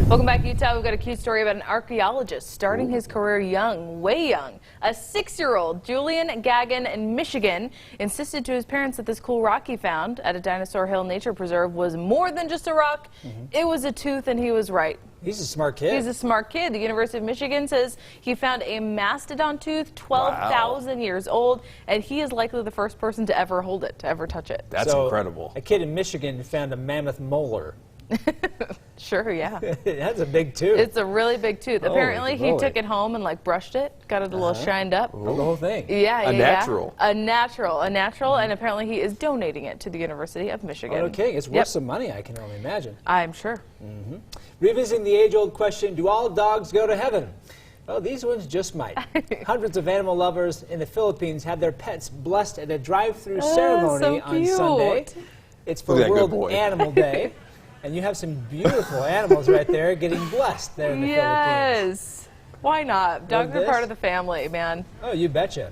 Welcome back, Utah. We've got a cute story about an archaeologist starting his career young, way young. A 6-year-old, Julian Gagin in Michigan, insisted to his parents that this cool rock he found at a Dinosaur Hill Nature Preserve was more than just a rock. It was a tooth, and he was right. He's a smart kid. He's a smart kid. The University of Michigan says he found a mastodon tooth 12,000 years old, and he is likely the first person to ever hold it, to ever touch it. That's incredible. A kid in Michigan found a mammoth molar. Sure, yeah. That's a big tooth. It's a really big tooth. Apparently, he took it home and brushed it, got it a little shined up. The whole thing. Yeah, A natural. A natural, and apparently he is donating it to the University of Michigan. Okay, it's worth some money, I can only imagine. I'm sure. Revisiting the age-old question, do all dogs go to heaven? Well, these ones just might. Hundreds of animal lovers in the Philippines had their pets blessed at a drive-through ceremony on Sunday. It's for World Animal Day. And you have some beautiful animals right there getting blessed there in the Philippines. Yes. Why not? Dogs are part of the family, man. Oh, you betcha.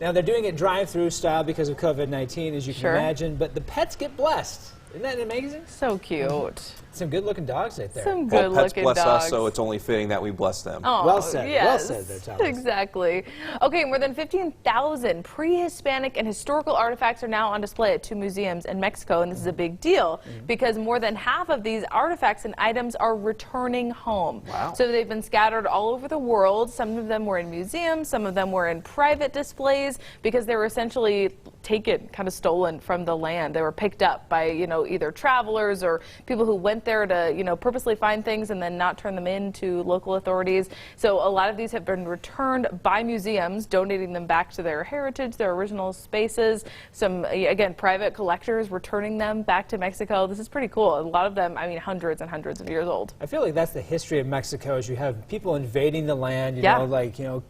Now, they're doing it drive-through style because of COVID-19, as you can imagine, but the pets get blessed. Isn't that amazing? So cute. Some good-looking dogs right there. Some good-looking dogs. Pets bless us, so it's only fitting that we bless them. Oh, well said. Yes, well said there, Thomas. Exactly. Okay, more than 15,000 pre-Hispanic and historical artifacts are now on display at 2 museums in Mexico, and this is a big deal because more than half of these artifacts and items are returning home. Wow. So they've been scattered all over the world. Some of them were in museums, some of them were in private displays because they were essentially taken, kind of stolen from the land. They were picked up by, either travelers or people who went there to, purposely find things and then not turn them in to local authorities. So a lot of these have been returned by museums, donating them back to their heritage, their original spaces. Some, again, private collectors returning them back to Mexico. This is pretty cool. A lot of them, hundreds and hundreds of years old. I feel like that's the history of Mexico, is you have people invading the land,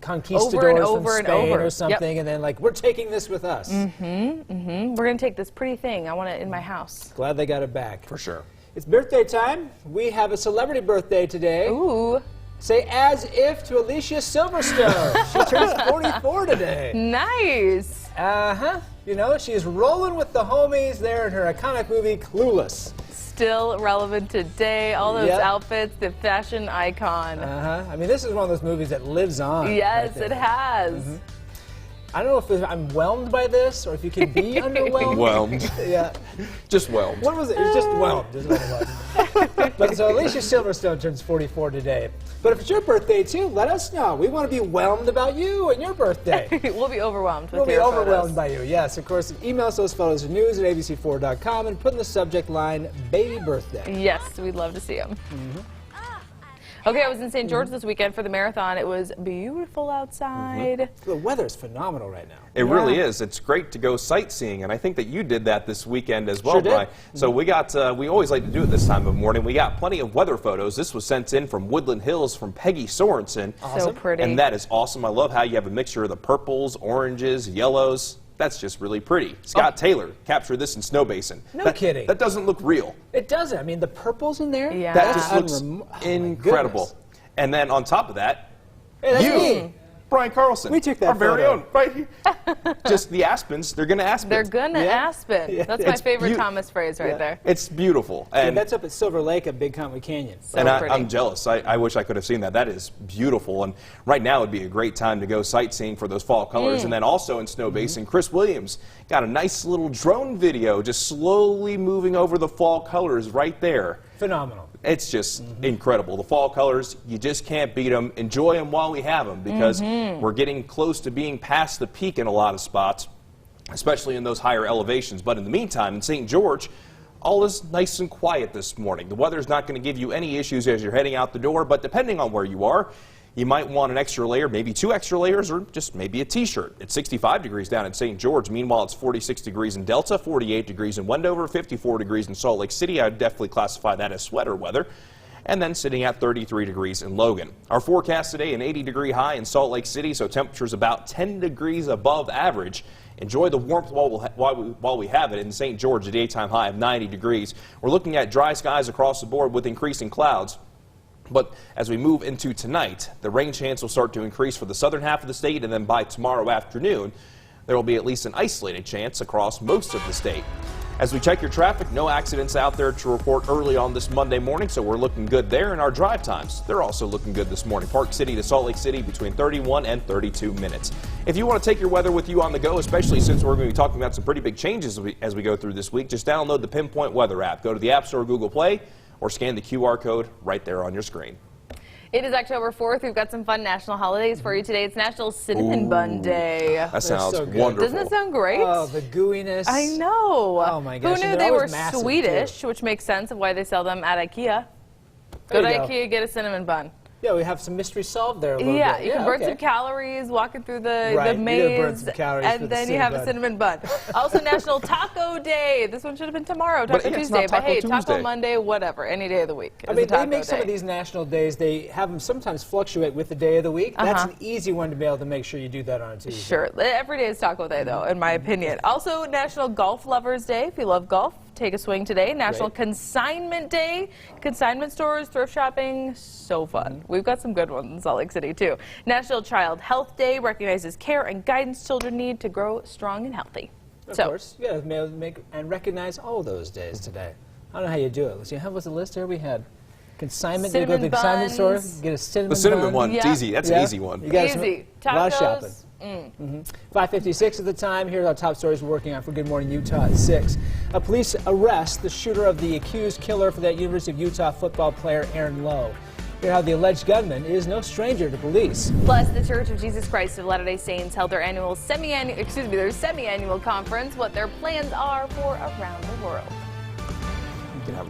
conquistadors over from and Spain over. or something, and then we're taking this with us. We're going to take this pretty thing. I want it in my house. Glad they got it back. For sure. It's birthday time. We have a celebrity birthday today. Ooh. Say as if to Alicia Silverstone. She turns 44 today. Nice. She's rolling with the homies there in her iconic movie, Clueless. Still relevant today. All those outfits, the fashion icon. This is one of those movies that lives on. Yes, it has. I don't know if I'm whelmed by this or if you can be underwhelmed. Whelmed. Yeah. Just whelmed. What was it? It was just whelmed, is what it was. But so Alicia Silverstone turns 44 today. But if it's your birthday too, let us know. We want to be whelmed about you and your birthday. We'll be overwhelmed with We'll be your overwhelmed photos. by you. Yes, of course. Email us those photos to news@abc4.com and put in the subject line, baby birthday. Yes, we'd love to see them. Okay, I was in St. George this weekend for the marathon. It was beautiful outside. The weather's phenomenal right now. It really is. It's great to go sightseeing, and I think that you did that this weekend as well, Sure did. Bri. So we always like to do it this time of morning. We got plenty of weather photos. This was sent in from Woodland Hills from Peggy Sorensen. So pretty. And that is awesome. I love how you have a mixture of the purples, oranges, yellows. That's just really pretty. Scott Taylor captured this in Snow Basin. No kidding. That doesn't look real. It doesn't. The purple's in there. Yeah. That just looks Oh, incredible. And then on top of that, hey, that's me. Brian Carlson. We took that our very photo. own, right here. Just the aspens. They're going to aspen. They're gonna aspen. Yeah. That's my It's favorite Thomas phrase right there. It's beautiful. And And that's up at Silver Lake at Big Conway Canyon. So and pretty. I'm jealous. I wish I could have seen that. That is beautiful. And right now would be a great time to go sightseeing for those fall colors. And then also in Snow Basin, Chris Williams got a nice little drone video just slowly moving over the fall colors right there. Phenomenal. It's just incredible. The fall colors, you just can't beat them. Enjoy them while we have them because we're getting close to being past the peak in a lot of spots, especially in those higher elevations. But in the meantime, in St. George, all is nice and quiet this morning. The weather's not going to give you any issues as you're heading out the door, but depending on where you are, you might want an extra layer, maybe 2 extra layers, or just maybe a t-shirt. It's 65 degrees down in St. George. Meanwhile, it's 46 degrees in Delta, 48 degrees in Wendover, 54 degrees in Salt Lake City. I would definitely classify that as sweater weather. And then sitting at 33 degrees in Logan. Our forecast today, an 80-degree high in Salt Lake City, so temperatures about 10 degrees above average. Enjoy the warmth while we have it. In St. George, a daytime high of 90 degrees. We're looking at dry skies across the board with increasing clouds. But as we move into tonight, the rain chance will start to increase for the southern half of the state, and then by tomorrow afternoon, there will be at least an isolated chance across most of the state. As we check your traffic, no accidents out there to report early on this Monday morning, so we're looking good there. And our drive times, they're also looking good this morning. Park City to Salt Lake City between 31 and 32 minutes. If you want to take your weather with you on the go, especially since we're going to be talking about some pretty big changes as we go through this week, just download the Pinpoint Weather app. Go to the App Store or Google Play or scan the QR code right there on your screen. It is October 4th. We've got some fun national holidays for you today. It's National Cinnamon Bun Day. That sounds so good. wonderful. Doesn't it sound great? Oh, the gooiness. I know. Oh my gosh. Who knew And they they're were always massive, Swedish, too. which makes sense of why they sell them at IKEA. There Go to you go. IKEA, get a cinnamon bun. Yeah, we have some mystery solved there a little Yeah, bit. you can burn okay. some calories walking through the Right, you maze, gotta burn some calories for and the then you have a cinnamon cinnamon bun. Also, National Taco Day. This one should have been tomorrow, But Taco yeah, it's Tuesday. not But Taco hey, Taco Tuesday. Monday, whatever, any day of the week. I is mean, a taco they make some day. of these national days, they have them sometimes fluctuate with the day of the week. That's an easy one to be able to make sure you do that on a Tuesday. Sure. Every day is Taco Day, though, in my opinion. Also, National Golf Lovers Day. If you love golf, take a swing today. National Great. Consignment Day. Consignment stores, thrift shopping, so fun. We've got some good ones in Salt Lake City, too. National Child Health Day recognizes care and guidance children need to grow strong and healthy. Of course, yeah, make and recognize all those days today. I don't know how you do it. Let's see, how was the list here? We had consignment. You go to the Cinnamon consignment store, buns. get a cinnamon The cinnamon bun. one, it's Yeah. easy. That's Yeah. an easy one. You got Easy. a lot of shopping. Tacos. 5:56 at the time. Here's our top stories we're working on for Good Morning Utah at 6. Police arrest the shooter of the accused killer for that University of Utah football player Aaron Lowe. Hear how the alleged gunman is no stranger to police. Plus, the Church of Jesus Christ of Latter-day Saints held their semi-annual conference. What their plans are for around the world. You can have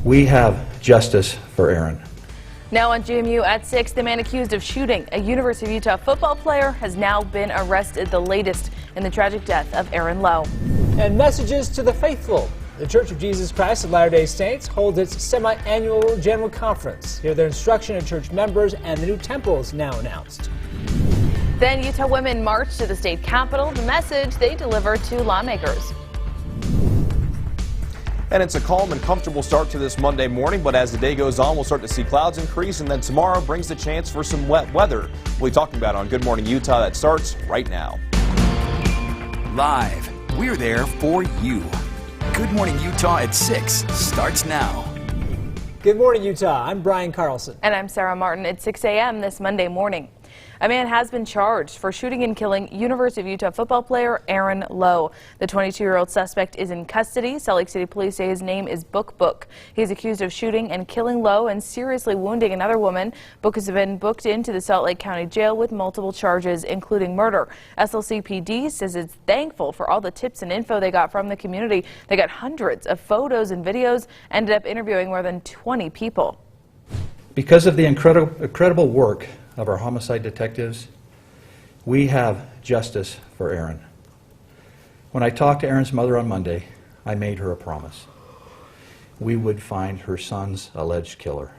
We have justice for Aaron. Now on GMU at 6, the man accused of shooting a University of Utah football player has now been arrested, the latest in the tragic death of Aaron Lowe. And messages to the faithful. The Church of Jesus Christ of Latter-day Saints holds its semi-annual general conference. Hear their instruction to church members and the new temples now announced. Then Utah women marched to the state capitol, the message they delivered to lawmakers. And it's a calm and comfortable start to this Monday morning, but as the day goes on, we'll start to see clouds increase, and then tomorrow brings the chance for some wet weather. We'll be talking about it on Good Morning Utah. That starts right now. Live, we're there for you. Good Morning Utah at 6 starts now. Good morning, Utah. I'm Brian Carlson. And I'm Sarah Martin. It's 6 a.m. this Monday morning. A man has been charged for shooting and killing University of Utah football player Aaron Lowe. The 22-year-old suspect is in custody. Salt Lake City police say his name is Book. He's accused of shooting and killing Lowe and seriously wounding another woman. Book has been booked into the Salt Lake County Jail with multiple charges, including murder. SLCPD says it's thankful for all the tips and info they got from the community. They got hundreds of photos and videos, ended up interviewing more than 20 people. Because of the incredible work of our homicide detectives, we have justice for Aaron. When I talked to Aaron's mother on Monday, I made her a promise. We would find her son's alleged killer.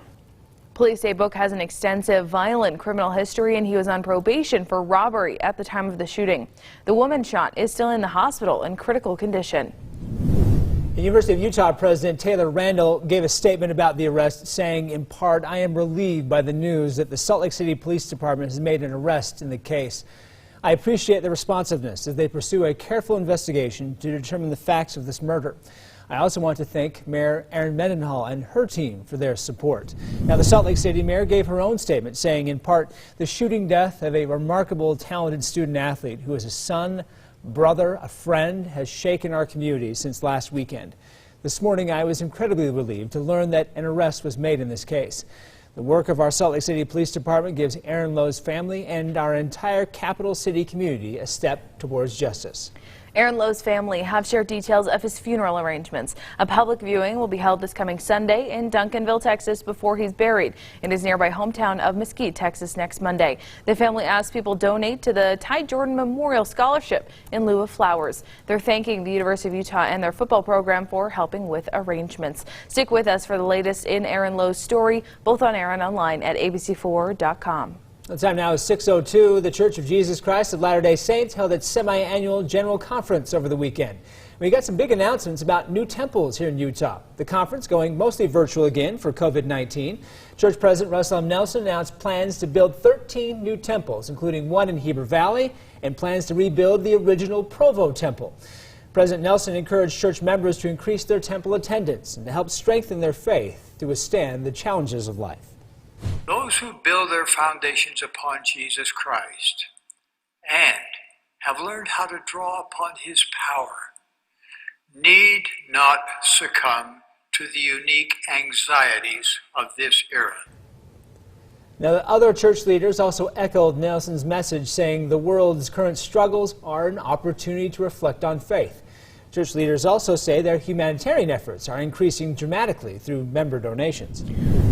Police say Book has an extensive violent criminal history, and he was on probation for robbery at the time of the shooting. The woman shot is still in the hospital in critical condition. The University of Utah President Taylor Randall gave a statement about the arrest, saying, in part, "I am relieved by the news that the Salt Lake City Police Department has made an arrest in the case. I appreciate the responsiveness as they pursue a careful investigation to determine the facts of this murder. I also want to thank Mayor Erin Mendenhall and her team for their support." Now, the Salt Lake City mayor gave her own statement, saying, in part, "The shooting death of a remarkable, talented student athlete who is a son, brother, a friend, has shaken our community since last weekend. This morning, I was incredibly relieved to learn that an arrest was made in this case. The work of our Salt Lake City Police Department gives Aaron Lowe's family and our entire Capital City community a step towards justice." Aaron Lowe's family have shared details of his funeral arrangements. A public viewing will be held this coming Sunday in Duncanville, Texas, before he's buried in his nearby hometown of Mesquite, Texas, next Monday. The family asked people donate to the Ty Jordan Memorial Scholarship in lieu of flowers. They're thanking the University of Utah and their football program for helping with arrangements. Stick with us for the latest in Aaron Lowe's story, both on air and online at abc4.com. The time now is 6:02. The Church of Jesus Christ of Latter-day Saints held its semi-annual general conference over the weekend. We got some big announcements about new temples here in Utah. The conference going mostly virtual again for COVID-19. Church President Russell M. Nelson announced plans to build 13 new temples, including one in Heber Valley, and plans to rebuild the original Provo Temple. President Nelson encouraged church members to increase their temple attendance and to help strengthen their faith to withstand the challenges of life. Those who build their foundations upon Jesus Christ and have learned how to draw upon his power need not succumb to the unique anxieties of this era. Now, the other church leaders also echoed Nelson's message, saying the world's current struggles are an opportunity to reflect on faith. Church leaders also say their humanitarian efforts are increasing dramatically through member donations.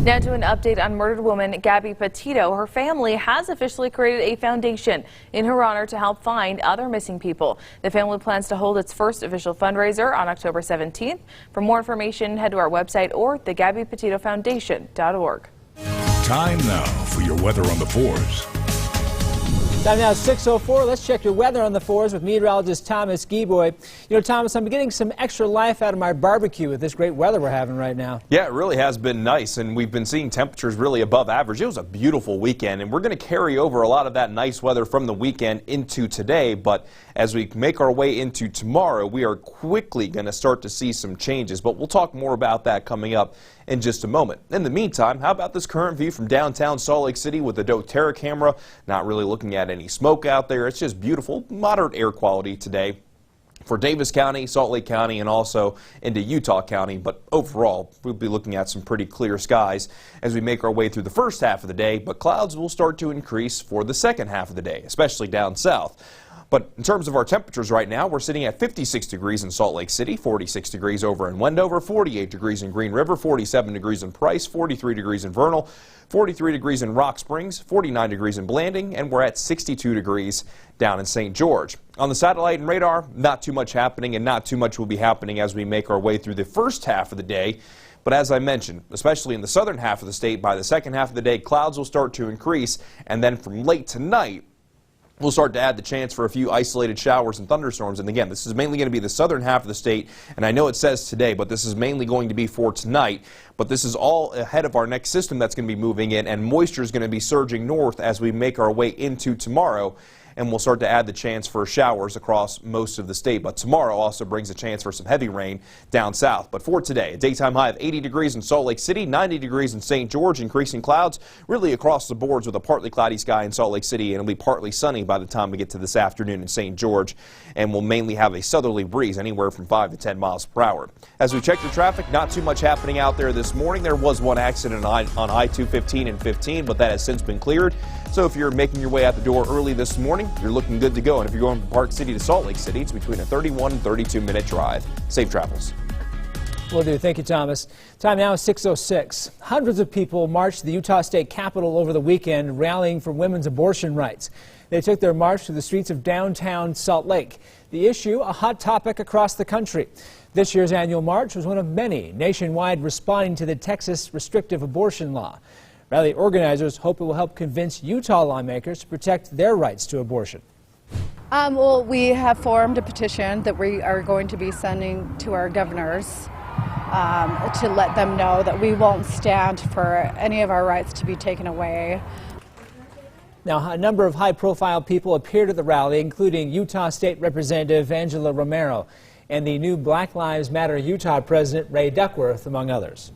Now to an update on murdered woman Gabby Petito. Her family has officially created a foundation in her honor to help find other missing people. The family plans to hold its first official fundraiser on October 17th. For more information, head to our website or thegabbypetitofoundation.org. Time now for your weather on the 4s. Time now 6:04. Let's check your weather on the 4s with meteorologist Thomas Gieboy. You know, Thomas, I'm getting some extra life out of my barbecue with this great weather we're having right now. Yeah, it really has been nice, and we've been seeing temperatures really above average. It was a beautiful weekend, and we're going to carry over a lot of that nice weather from the weekend into today. But as we make our way into tomorrow, we are quickly going to start to see some changes. But we'll talk more about that coming up in just a moment. In the meantime, how about this current view from downtown Salt Lake City with the doTERRA camera? Not really looking at any smoke out there. It's just beautiful, moderate air quality today for Davis County, Salt Lake County, and also into Utah County. But overall, we'll be looking at some pretty clear skies as we make our way through the first half of the day. But clouds will start to increase for the second half of the day, especially down south. But in terms of our temperatures right now, we're sitting at 56 degrees in Salt Lake City, 46 degrees over in Wendover, 48 degrees in Green River, 47 degrees in Price, 43 degrees in Vernal, 43 degrees in Rock Springs, 49 degrees in Blanding, and we're at 62 degrees down in St. George. On the satellite and radar, not too much happening, and not too much will be happening as we make our way through the first half of the day. But as I mentioned, especially in the southern half of the state, by the second half of the day, clouds will start to increase, and then from late tonight, we'll start to add the chance for a few isolated showers and thunderstorms. And again, this is mainly going to be the southern half of the state, and I know it says today, but this is mainly going to be for tonight. But this is all ahead of our next system that's going to be moving in, and moisture is going to be surging north as we make our way into tomorrow. And we'll start to add the chance for showers across most of the state. But tomorrow also brings a chance for some heavy rain down south. But for today, a daytime high of 80 degrees in Salt Lake City, 90 degrees in St. George, increasing clouds really across the boards with a partly cloudy sky in Salt Lake City, and it'll be partly sunny by the time we get to this afternoon in St. George. And we'll mainly have a southerly breeze anywhere from 5 to 10 miles per hour. As we check the traffic, not too much happening out there this morning. There was one accident on I-215 and 15, but that has since been cleared. So if you're making your way out the door early this morning, you're looking good to go. And if you're going from Park City to Salt Lake City, it's between a 31 and 32-minute drive. Safe travels. Will do. Thank you, Thomas. Time now is 6:06. Hundreds of people marched to the Utah State Capitol over the weekend, rallying for women's abortion rights. They took their march to the streets of downtown Salt Lake. The issue, a hot topic across the country. This year's annual march was one of many nationwide responding to the Texas restrictive abortion law. Rally organizers hope it will help convince Utah lawmakers to protect their rights to abortion. Well, we have formed a petition that we are going to be sending to our governors to let them know that we won't stand for any of our rights to be taken away. Now, a number of high-profile people appeared at the rally, including Utah State Representative Angela Romero and the new Black Lives Matter Utah President Ray Duckworth, among others.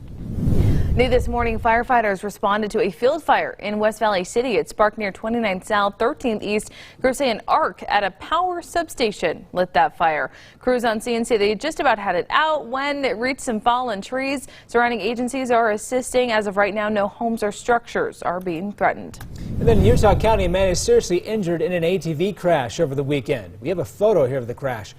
New this morning, firefighters responded to a field fire in West Valley City. It sparked near 29th South, 13th East. Crews say an arc at a power substation lit that fire. Crews on scene say they just about had it out when it reached some fallen trees. Surrounding agencies are assisting. As of right now, no homes or structures are being threatened. And then in Utah County, a man is seriously injured in an ATV crash over the weekend. We have a photo here of the crash.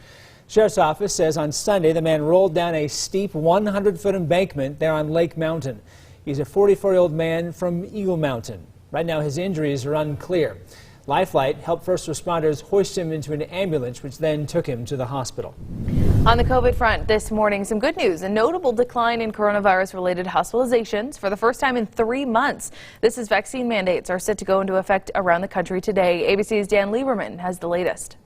Sheriff's Office says on Sunday the man rolled down a steep 100-foot embankment there on Lake Mountain. He's a 44-year-old man from Eagle Mountain. Right now his injuries are unclear. Lifeline helped first responders hoist him into an ambulance, which then took him to the hospital. On the COVID front this morning, some good news. A notable decline in coronavirus-related hospitalizations for the first time in 3 months. This is vaccine mandates are set to go into effect around the country today. ABC's Dan Lieberman has the latest.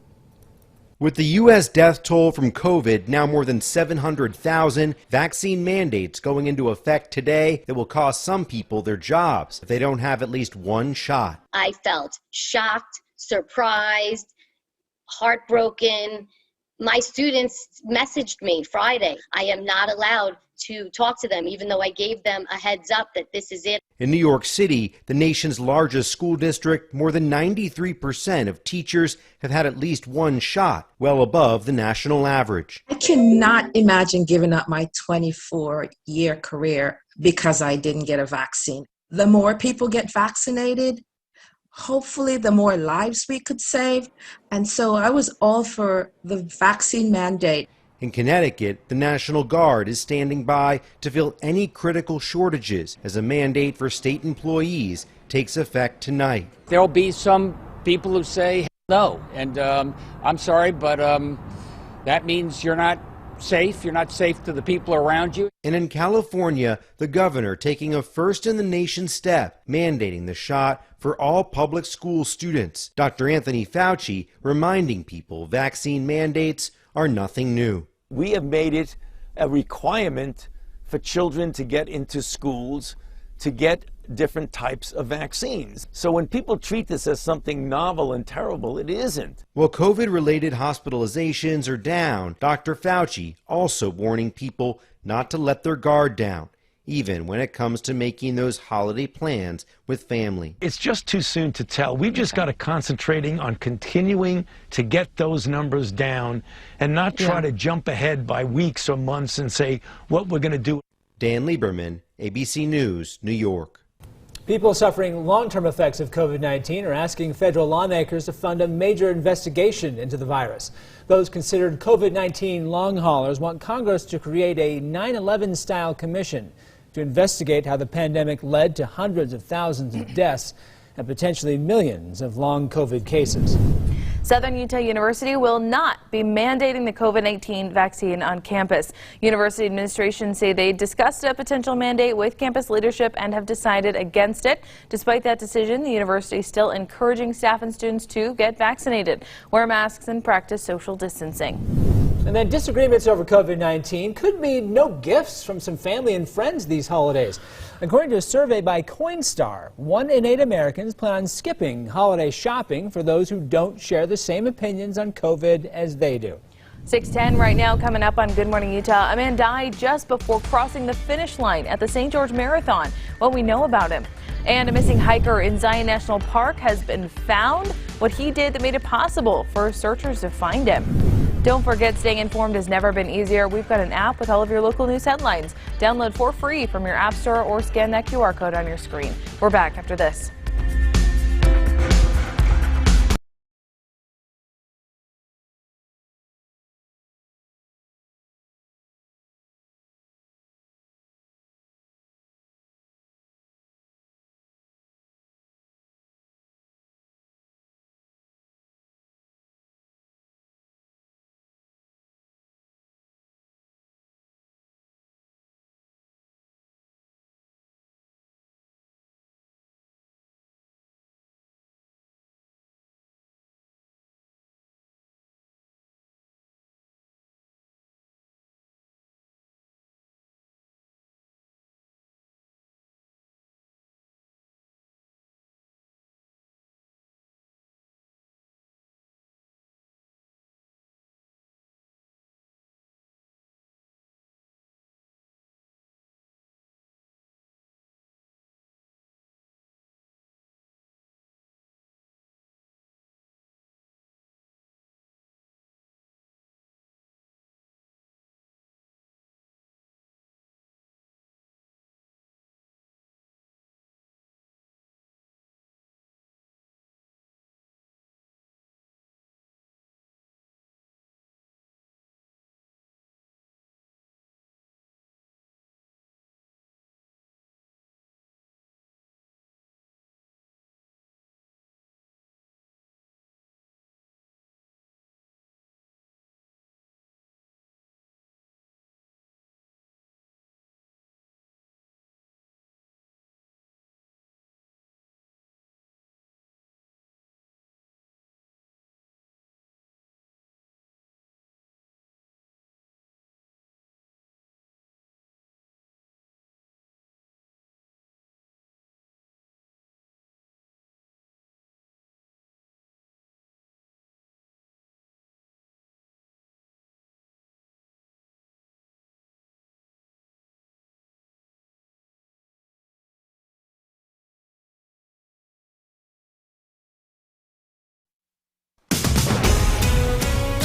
With the U.S. death toll from COVID now more than 700,000, vaccine mandates going into effect today that will cost some people their jobs if they don't have at least one shot. I felt shocked, surprised, heartbroken. My students messaged me Friday. I am not allowed to talk to them, even though I gave them a heads up that this is it. In New York City, the nation's largest school district, more than 93% of teachers have had at least one shot, well above the national average. I cannot imagine giving up my 24-year career because I didn't get a vaccine. The more people get vaccinated, hopefully the more lives we could save. And so I was all for the vaccine mandate. In Connecticut, the National Guard is standing by to fill any critical shortages as a mandate for state employees takes effect tonight. There will be some people who say no, and I'm sorry, but that means you're not safe. You're not safe to the people around you. And in California, the governor taking a first-in-the-nation step, mandating the shot for all public school students. Dr. Anthony Fauci reminding people vaccine mandates are nothing new. We have made it a requirement for children to get into schools to get different types of vaccines. So when people treat this as something novel and terrible, it isn't. While COVID-related hospitalizations are down, Dr. Fauci also warning people not to let their guard down, even when it comes to making those holiday plans with family. It's just too soon to tell. We've just got to concentrating on continuing to get those numbers down and not try to jump ahead by weeks or months and say what we're going to do. Dan Lieberman, ABC News, New York. People suffering long-term effects of COVID-19 are asking federal lawmakers to fund a major investigation into the virus. Those considered COVID-19 long haulers want Congress to create a 9/11-style commission to investigate how the pandemic led to hundreds of thousands of deaths and potentially millions of long COVID cases. Southern Utah University will not be mandating the COVID-19 vaccine on campus. University administration say they discussed a potential mandate with campus leadership and have decided against it. Despite that decision, the university is still encouraging staff and students to get vaccinated, wear masks, and practice social distancing. And then disagreements over COVID-19 could mean no gifts from some family and friends these holidays. According to a survey by Coinstar, 1 in 8 Americans plan on skipping holiday shopping for those who don't share the same opinions on COVID as they do. 6:10 right now, coming up on Good Morning Utah. A man died just before crossing the finish line at the St. George Marathon. What we know about him. And a missing hiker in Zion National Park has been found. What he did that made it possible for searchers to find him. Don't forget, staying informed has never been easier. We've got an app with all of your local news headlines. Download for free from your app store or scan that QR code on your screen. We're back after this.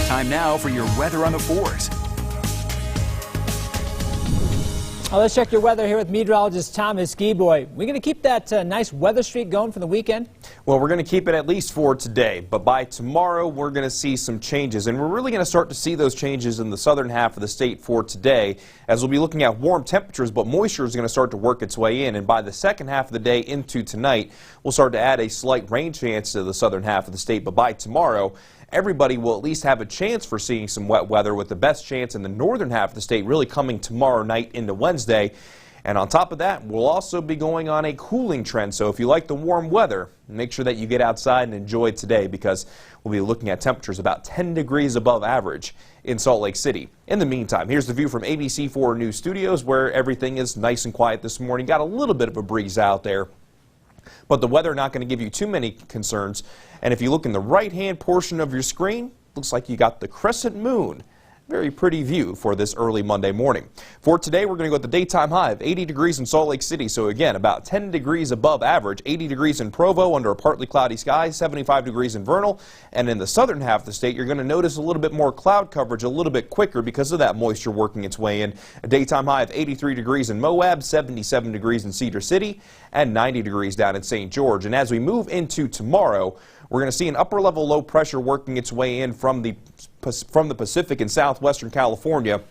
Time now for your weather on the 4s. Well, let's check your weather here with meteorologist Thomas Skiboy. We're going to keep that nice weather streak going for the weekend? Well, we're going to keep it at least for today, but by tomorrow we're going to see some changes, and we're really going to start to see those changes in the southern half of the state for today, as we'll be looking at warm temperatures, but moisture is going to start to work its way in, and by the second half of the day into tonight, we'll start to add a slight rain chance to the southern half of the state, but by tomorrow, everybody will at least have a chance for seeing some wet weather, with the best chance in the northern half of the state really coming tomorrow night into Wednesday. And on top of that, we'll also be going on a cooling trend. So if you like the warm weather, make sure that you get outside and enjoy today, because we'll be looking at temperatures about 10 degrees above average in Salt Lake City. In the meantime, here's the view from ABC4 News Studios, where everything is nice and quiet this morning. Got a little bit of a breeze out there, but the weather not going to give you too many concerns. And if you look in the right-hand portion of your screen, looks like you got the crescent moon very pretty view for this early Monday morning. For today, we're going to go with the daytime high of 80 degrees in Salt Lake City. So again, about 10 degrees above average, 80 degrees in Provo under a partly cloudy sky, 75 degrees in Vernal. And in the southern half of the state, you're going to notice a little bit more cloud coverage a little bit quicker because of that moisture working its way in. A daytime high of 83 degrees in Moab, 77 degrees in Cedar City, and 90 degrees down in St. George. And as we move into tomorrow, we're going to see an upper level low pressure working its way in from the Pacific and southwestern California.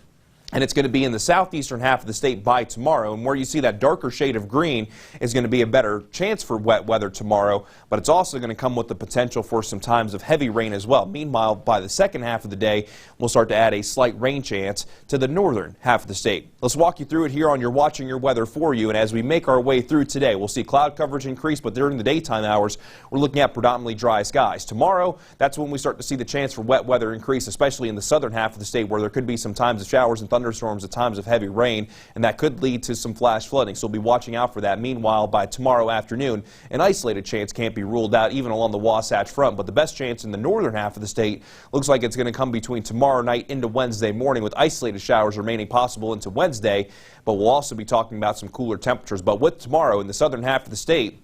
And it's going to be in the southeastern half of the state by tomorrow. And where you see that darker shade of green is going to be a better chance for wet weather tomorrow. But it's also going to come with the potential for some times of heavy rain as well. Meanwhile, by the second half of the day, we'll start to add a slight rain chance to the northern half of the state. Let's walk you through it here on your Watching Your Weather for you. And as we make our way through today, we'll see cloud coverage increase. But during the daytime hours, we're looking at predominantly dry skies. Tomorrow, that's when we start to see the chance for wet weather increase, especially in the southern half of the state where there could be some times of showers and thunderstorms at times of heavy rain, and that could lead to some flash flooding, so we'll be watching out for that. Meanwhile, by tomorrow afternoon, an isolated chance can't be ruled out even along the Wasatch Front, but the best chance in the northern half of the state looks like it's going to come between tomorrow night into Wednesday morning, with isolated showers remaining possible into Wednesday, but we'll also be talking about some cooler temperatures. But with tomorrow in the southern half of the state,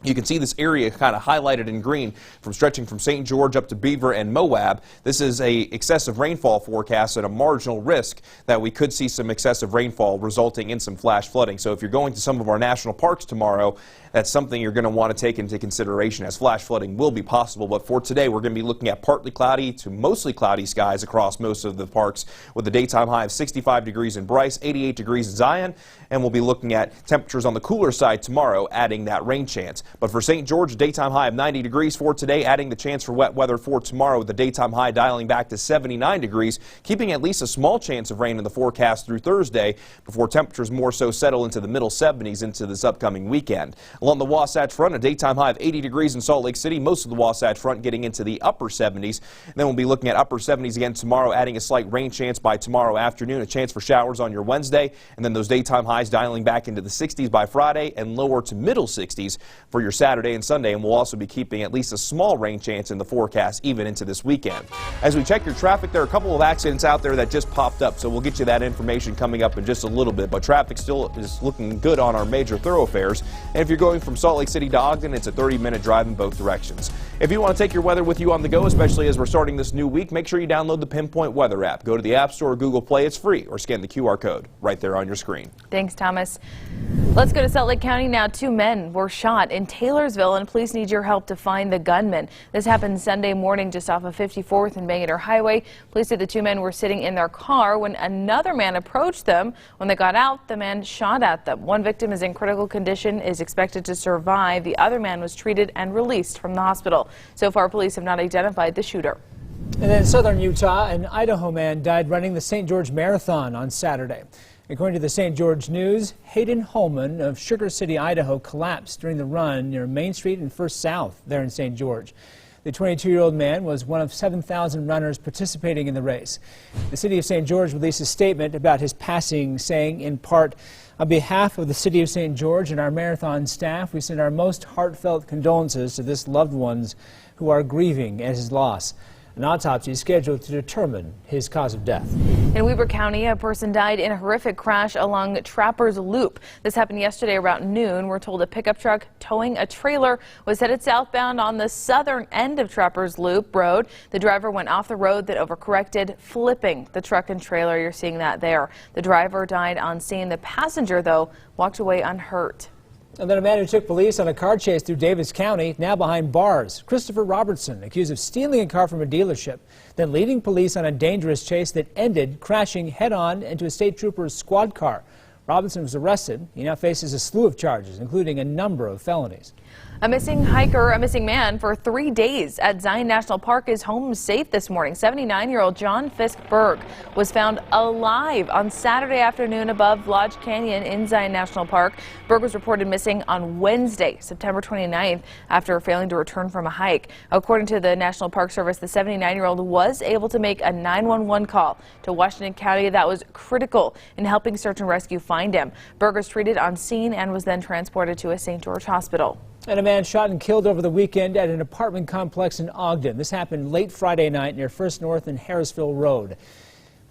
you can see this area kind of highlighted in green stretching from St. George up to Beaver and Moab. This is a excessive rainfall forecast and a marginal risk that we could see some excessive rainfall resulting in some flash flooding. So if you're going to some of our national parks tomorrow, that's something you're going to want to take into consideration, as flash flooding will be possible. But for today, we're going to be looking at partly cloudy to mostly cloudy skies across most of the parks, with a daytime high of 65 degrees in Bryce, 88 degrees in Zion, and we'll be looking at temperatures on the cooler side tomorrow, adding that rain chance. But for St. George, a daytime high of 90 degrees for today, adding the chance for wet weather for tomorrow, with the daytime high dialing back to 79 degrees, keeping at least a small chance of rain in the forecast through Thursday, before temperatures more so settle into the middle 70s into this upcoming weekend. Along the Wasatch Front, a daytime high of 80 degrees in Salt Lake City, most of the Wasatch Front getting into the upper 70s. And then we'll be looking at upper 70s again tomorrow, adding a slight rain chance by tomorrow afternoon, a chance for showers on your Wednesday, and then those daytime highs dialing back into the 60s by Friday and lower to middle 60s for your Saturday and Sunday. And we'll also be keeping at least a small rain chance in the forecast even into this weekend. As we check your traffic, there are a couple of accidents out there that just popped up, so we'll get you that information coming up in just a little bit. But traffic still is looking good on our major thoroughfares. And if you're going from Salt Lake City to Ogden, it's a 30-minute drive in both directions. If you want to take your weather with you on the go, especially as we're starting this new week, make sure you download the Pinpoint Weather app. Go to the App Store or Google Play. It's free, or scan the QR code right there on your screen. Thanks, Thomas. Let's go to Salt Lake County now. 2 men were shot in Taylorsville, and police need your help to find the gunman. This happened Sunday morning just off of 54th and Bangerter Highway. Police said the 2 men were sitting in their car when another man approached them. When they got out, the man shot at them. One victim is in critical condition, is expected to survive. The other man was treated and released from the hospital. So far, police have not identified the shooter. And then in southern Utah, an Idaho man died running the St. George Marathon on Saturday. According to the St. George News, Hayden Holman of Sugar City, Idaho, collapsed during the run near Main Street and First South there in St. George. The 22-year-old man was one of 7,000 runners participating in the race. The city of St. George released a statement about his passing, saying, in part, "On behalf of the city of St. George and our marathon staff, we send our most heartfelt condolences to this loved ones who are grieving at his loss." An autopsy is scheduled to determine his cause of death. In Weber County, a person died in a horrific crash along Trappers Loop. This happened yesterday around noon. We're told a pickup truck towing a trailer was headed southbound on the southern end of Trappers Loop Road. The driver went off the road, then overcorrected, flipping the truck and trailer. You're seeing that there. The driver died on scene. The passenger, though, walked away unhurt. And then a man who took police on a car chase through Davis County, now behind bars. Christopher Robertson, accused of stealing a car from a dealership, then leading police on a dangerous chase that ended crashing head-on into a state trooper's squad car. Robinson was arrested. He now faces a slew of charges, including a number of felonies. A missing hiker, a missing man for 3 days at Zion National Park is home safe this morning. 79-year-old John Fisk Berg was found alive on Saturday afternoon above Lodge Canyon in Zion National Park. Berg was reported missing on Wednesday, September 29th, after failing to return from a hike. According to the National Park Service, the 79-year-old was able to make a 911 call to Washington County that was critical in helping search and rescue find him. Berg was treated on scene and was then transported to a St. George hospital. And a man shot and killed over the weekend at an apartment complex in Ogden. This happened late Friday night near First North and Harrisville Road.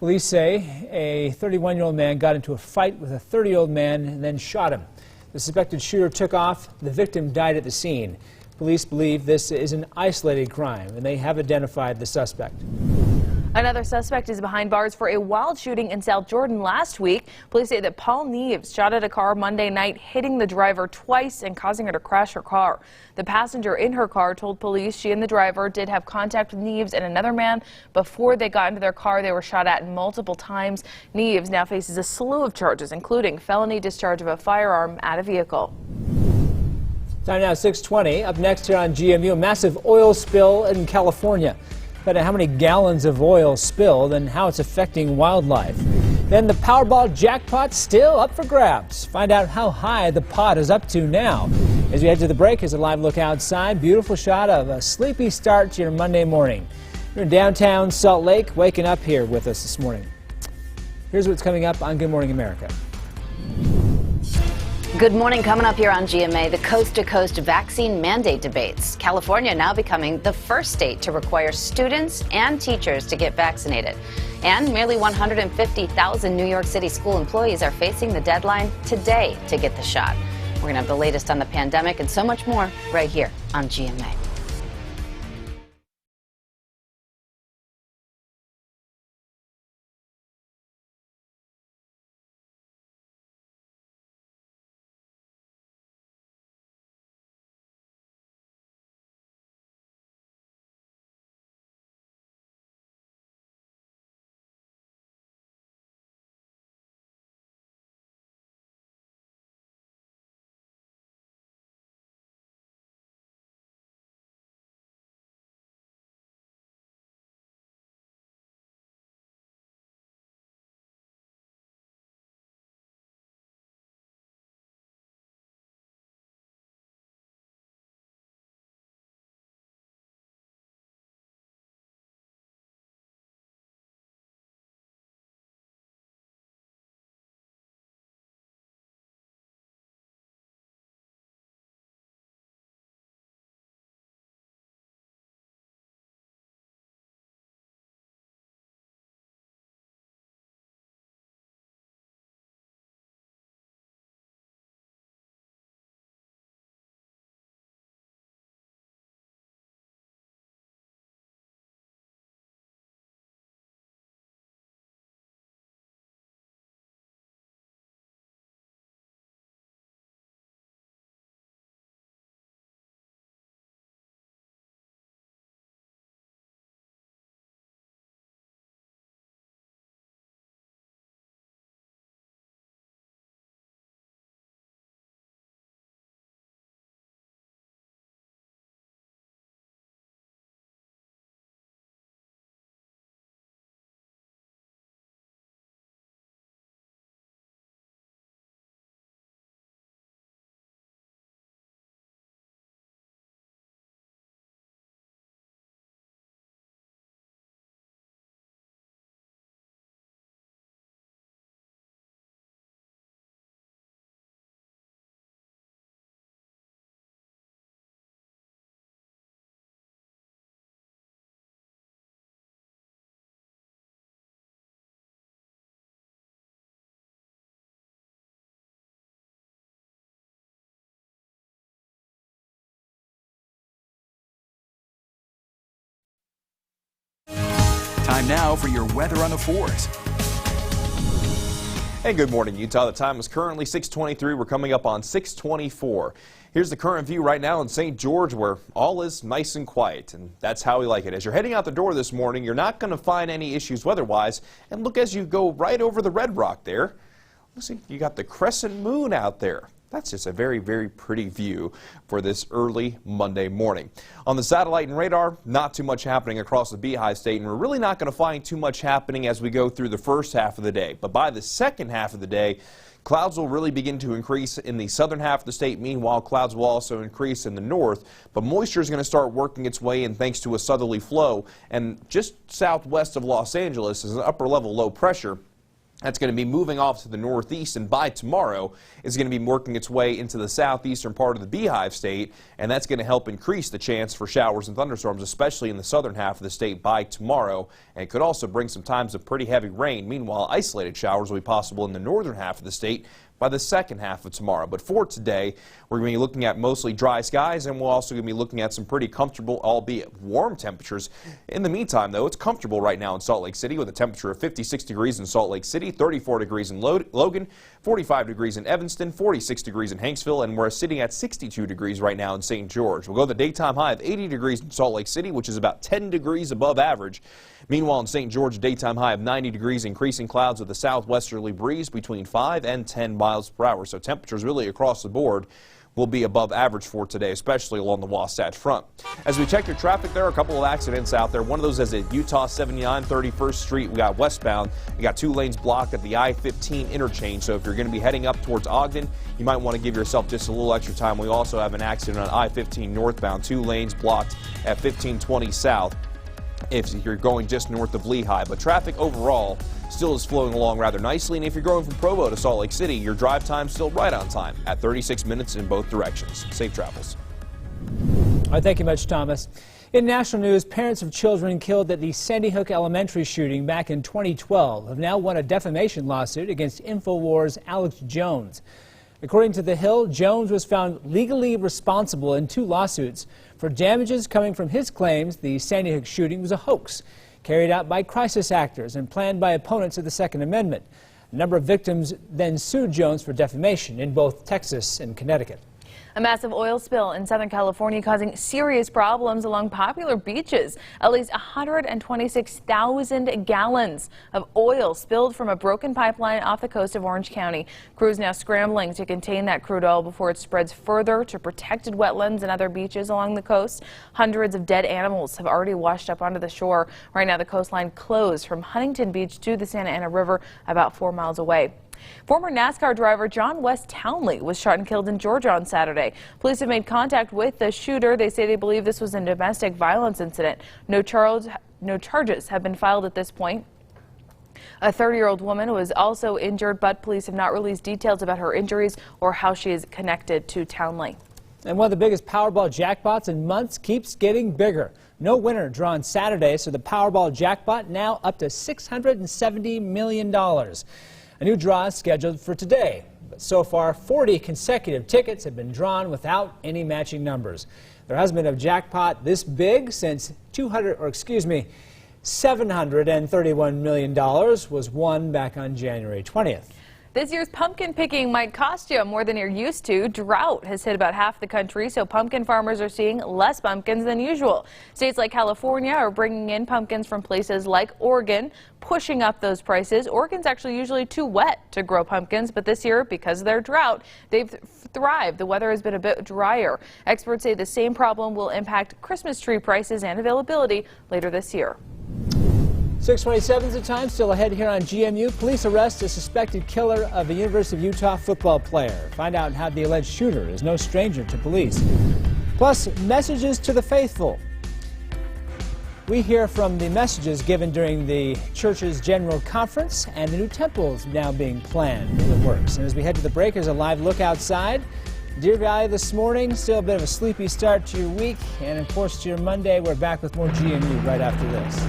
Police say a 31-year-old man got into a fight with a 30-year-old man and then shot him. The suspected shooter took off. The victim died at the scene. Police believe this is an isolated crime, and they have identified the suspect. Another suspect is behind bars for a wild shooting in South Jordan last week. Police say that Paul Neves shot at a car Monday night, hitting the driver twice and causing her to crash her car. The passenger in her car told police she and the driver did have contact with Neves and another man. Before they got into their car, they were shot at multiple times. Neves now faces a slew of charges, including felony discharge of a firearm at a vehicle. Time now 6:20. Up next here on GMU, a massive oil spill in California. Find out how many gallons of oil spilled and how it's affecting wildlife. Then the Powerball jackpot still up for grabs. Find out how high the pot is up to now. As we head to the break, here's a live look outside. Beautiful shot of a sleepy start to your Monday morning. You're in downtown Salt Lake, waking up here with us this morning. Here's what's coming up on Good Morning America. Good morning. Coming up here on GMA, the coast-to-coast vaccine mandate debates. California now becoming the first state to require students and teachers to get vaccinated. And nearly 150,000 New York City school employees are facing the deadline today to get the shot. We're going to have the latest on the pandemic and so much more right here on GMA. Time now for your weather on the 4s. Hey, good morning, Utah. The time is currently 6:23. We're coming up on 6:24. Here's the current view right now in St. George, where all is nice and quiet, and that's how we like it. As you're heading out the door this morning, you're not going to find any issues weather-wise. And look, as you go right over the Red Rock there, listen, you got the crescent moon out there. That's just a very, very pretty view for this early Monday morning. On the satellite and radar, not too much happening across the Beehive State, and we're really not going to find too much happening as we go through the first half of the day. But by the second half of the day, clouds will really begin to increase in the southern half of the state. Meanwhile, clouds will also increase in the north. But moisture is going to start working its way in thanks to a southerly flow. And just southwest of Los Angeles is an upper level low pressure. That's going to be moving off to the northeast, and by tomorrow is going to be working its way into the southeastern part of the Beehive State, and that's going to help increase the chance for showers and thunderstorms, especially in the southern half of the state by tomorrow, and could also bring some times of pretty heavy rain. Meanwhile, isolated showers will be possible in the northern half of the state by the second half of tomorrow. But for today, we're going to be looking at mostly dry skies, and we're also going to be looking at some pretty comfortable, albeit warm temperatures. In the meantime, though, it's comfortable right now in Salt Lake City with a temperature of 56 degrees in Salt Lake City, 34 degrees in Logan, 45 degrees in Evanston, 46 degrees in Hanksville, and we're sitting at 62 degrees right now in St. George. We'll go to the daytime high of 80 degrees in Salt Lake City, which is about 10 degrees above average. Meanwhile, in St. George, daytime high of 90 degrees, increasing clouds with a southwesterly breeze between 5 and 10 miles per hour. So temperatures really across the board will be above average for today, especially along the Wasatch Front. As we check your traffic, there are a couple of accidents out there. One of those is at Utah 79 31st Street. We got westbound. We got 2 lanes blocked at the I-15 interchange. So if you're going to be heading up towards Ogden, you might want to give yourself just a little extra time. We also have an accident on I-15 northbound, 2 lanes blocked at 1520 South. If you're going just north of Lehigh. But traffic overall still is flowing along rather nicely, and if you're going from Provo to Salt Lake City, your drive time still right on time at 36 minutes in both directions. Safe travels. All right, thank you much, Thomas. In national news, parents of children killed at the Sandy Hook Elementary shooting back in 2012 have now won a defamation lawsuit against InfoWars' Alex Jones. According to The Hill, Jones was found legally responsible in 2 lawsuits for damages coming from his claims the Sandy Hook shooting was a hoax carried out by crisis actors and planned by opponents of the Second Amendment. A number of victims then sued Jones for defamation in both Texas and Connecticut. A massive oil spill in Southern California causing serious problems along popular beaches. At least 126,000 gallons of oil spilled from a broken pipeline off the coast of Orange County. Crews now scrambling to contain that crude oil before it spreads further to protected wetlands and other beaches along the coast. Hundreds of dead animals have already washed up onto the shore. Right now, the coastline closed from Huntington Beach to the Santa Ana River, about 4 miles away. Former NASCAR driver John Wes Townley was shot and killed in Georgia on Saturday. Police have made contact with the shooter. They say they believe this was a domestic violence incident. No charges have been filed at this point. A 30-year-old woman was also injured, but police have not released details about her injuries or how she is connected to Townley. And one of the biggest Powerball jackpots in months keeps getting bigger. No winner drawn Saturday, so the Powerball jackpot now up to $670 million. A new draw is scheduled for today, but so far 40 consecutive tickets have been drawn without any matching numbers. There hasn't been a jackpot this big since $731 million was won back on January 20th. This year's pumpkin picking might cost you more than you're used to. Drought has hit about half the country, so pumpkin farmers are seeing less pumpkins than usual. States like California are bringing in pumpkins from places like Oregon, pushing up those prices. Oregon's actually usually too wet to grow pumpkins, but this year, because of their drought, they've thrived. The weather has been a bit drier. Experts say the same problem will impact Christmas tree prices and availability later this year. 6:27 is the time. Still ahead here on GMU. Police arrest a suspected killer of a University of Utah football player. Find out how the alleged shooter is no stranger to police. Plus, messages to the faithful. We hear from the messages given during the church's general conference and the new temples now being planned in the works. And as we head to the break, there's a live look outside. Deer Valley this morning, still a bit of a sleepy start to your week. And of course, to your Monday, we're back with more GMU right after this.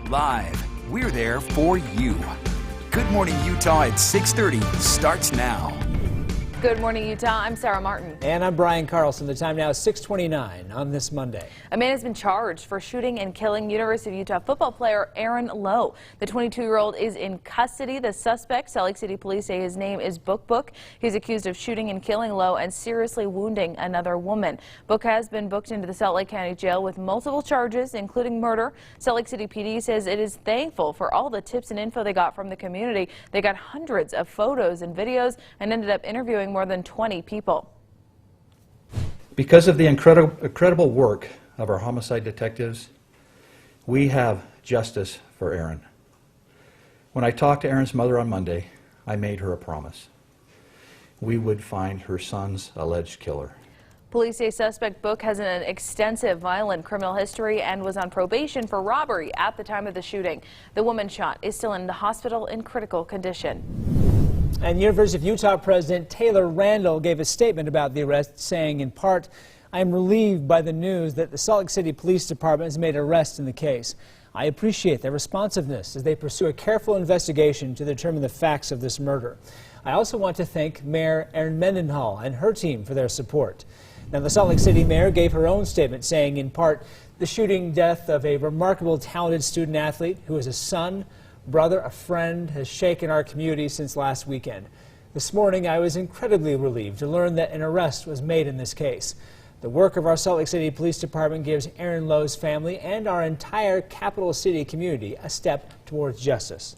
Live, we're there for you. Good Morning Utah at 6:30 starts now. Good morning, Utah. I'm Sarah Martin. And I'm Brian Carlson. The time now is 6:29 on this Monday. A man has been charged for shooting and killing University of Utah football player Aaron Lowe. The 22-year-old is in custody. The suspect, Salt Lake City police say his name is Book. He's accused of shooting and killing Lowe and seriously wounding another woman. Book has been booked into the Salt Lake County Jail with multiple charges, including murder. Salt Lake City PD says it is thankful for all the tips and info they got from the community. They got hundreds of photos and videos and ended up interviewing more than 20 people. Because of the incredible work of our homicide detectives, we have justice for Aaron. When I talked to Aaron's mother on Monday, I made her a promise. We would find her son's alleged killer. Police say suspect Book has an extensive violent criminal history and was on probation for robbery at the time of the shooting. The woman shot is still in the hospital in critical condition. And University of Utah President Taylor Randall gave a statement about the arrest, saying in part, "I am relieved by the news that the Salt Lake City Police Department has made arrests in the case. I appreciate their responsiveness as they pursue a careful investigation to determine the facts of this murder. I also want to thank Mayor Erin Mendenhall and her team for their support." Now, the Salt Lake City mayor gave her own statement, saying in part, "The shooting death of a remarkable, talented student athlete who is a son, brother, a friend, has shaken our community since last weekend. This morning, I was incredibly relieved to learn that an arrest was made in this case. The work of our Salt Lake City Police Department gives Aaron Lowe's family and our entire capital city community a step towards justice."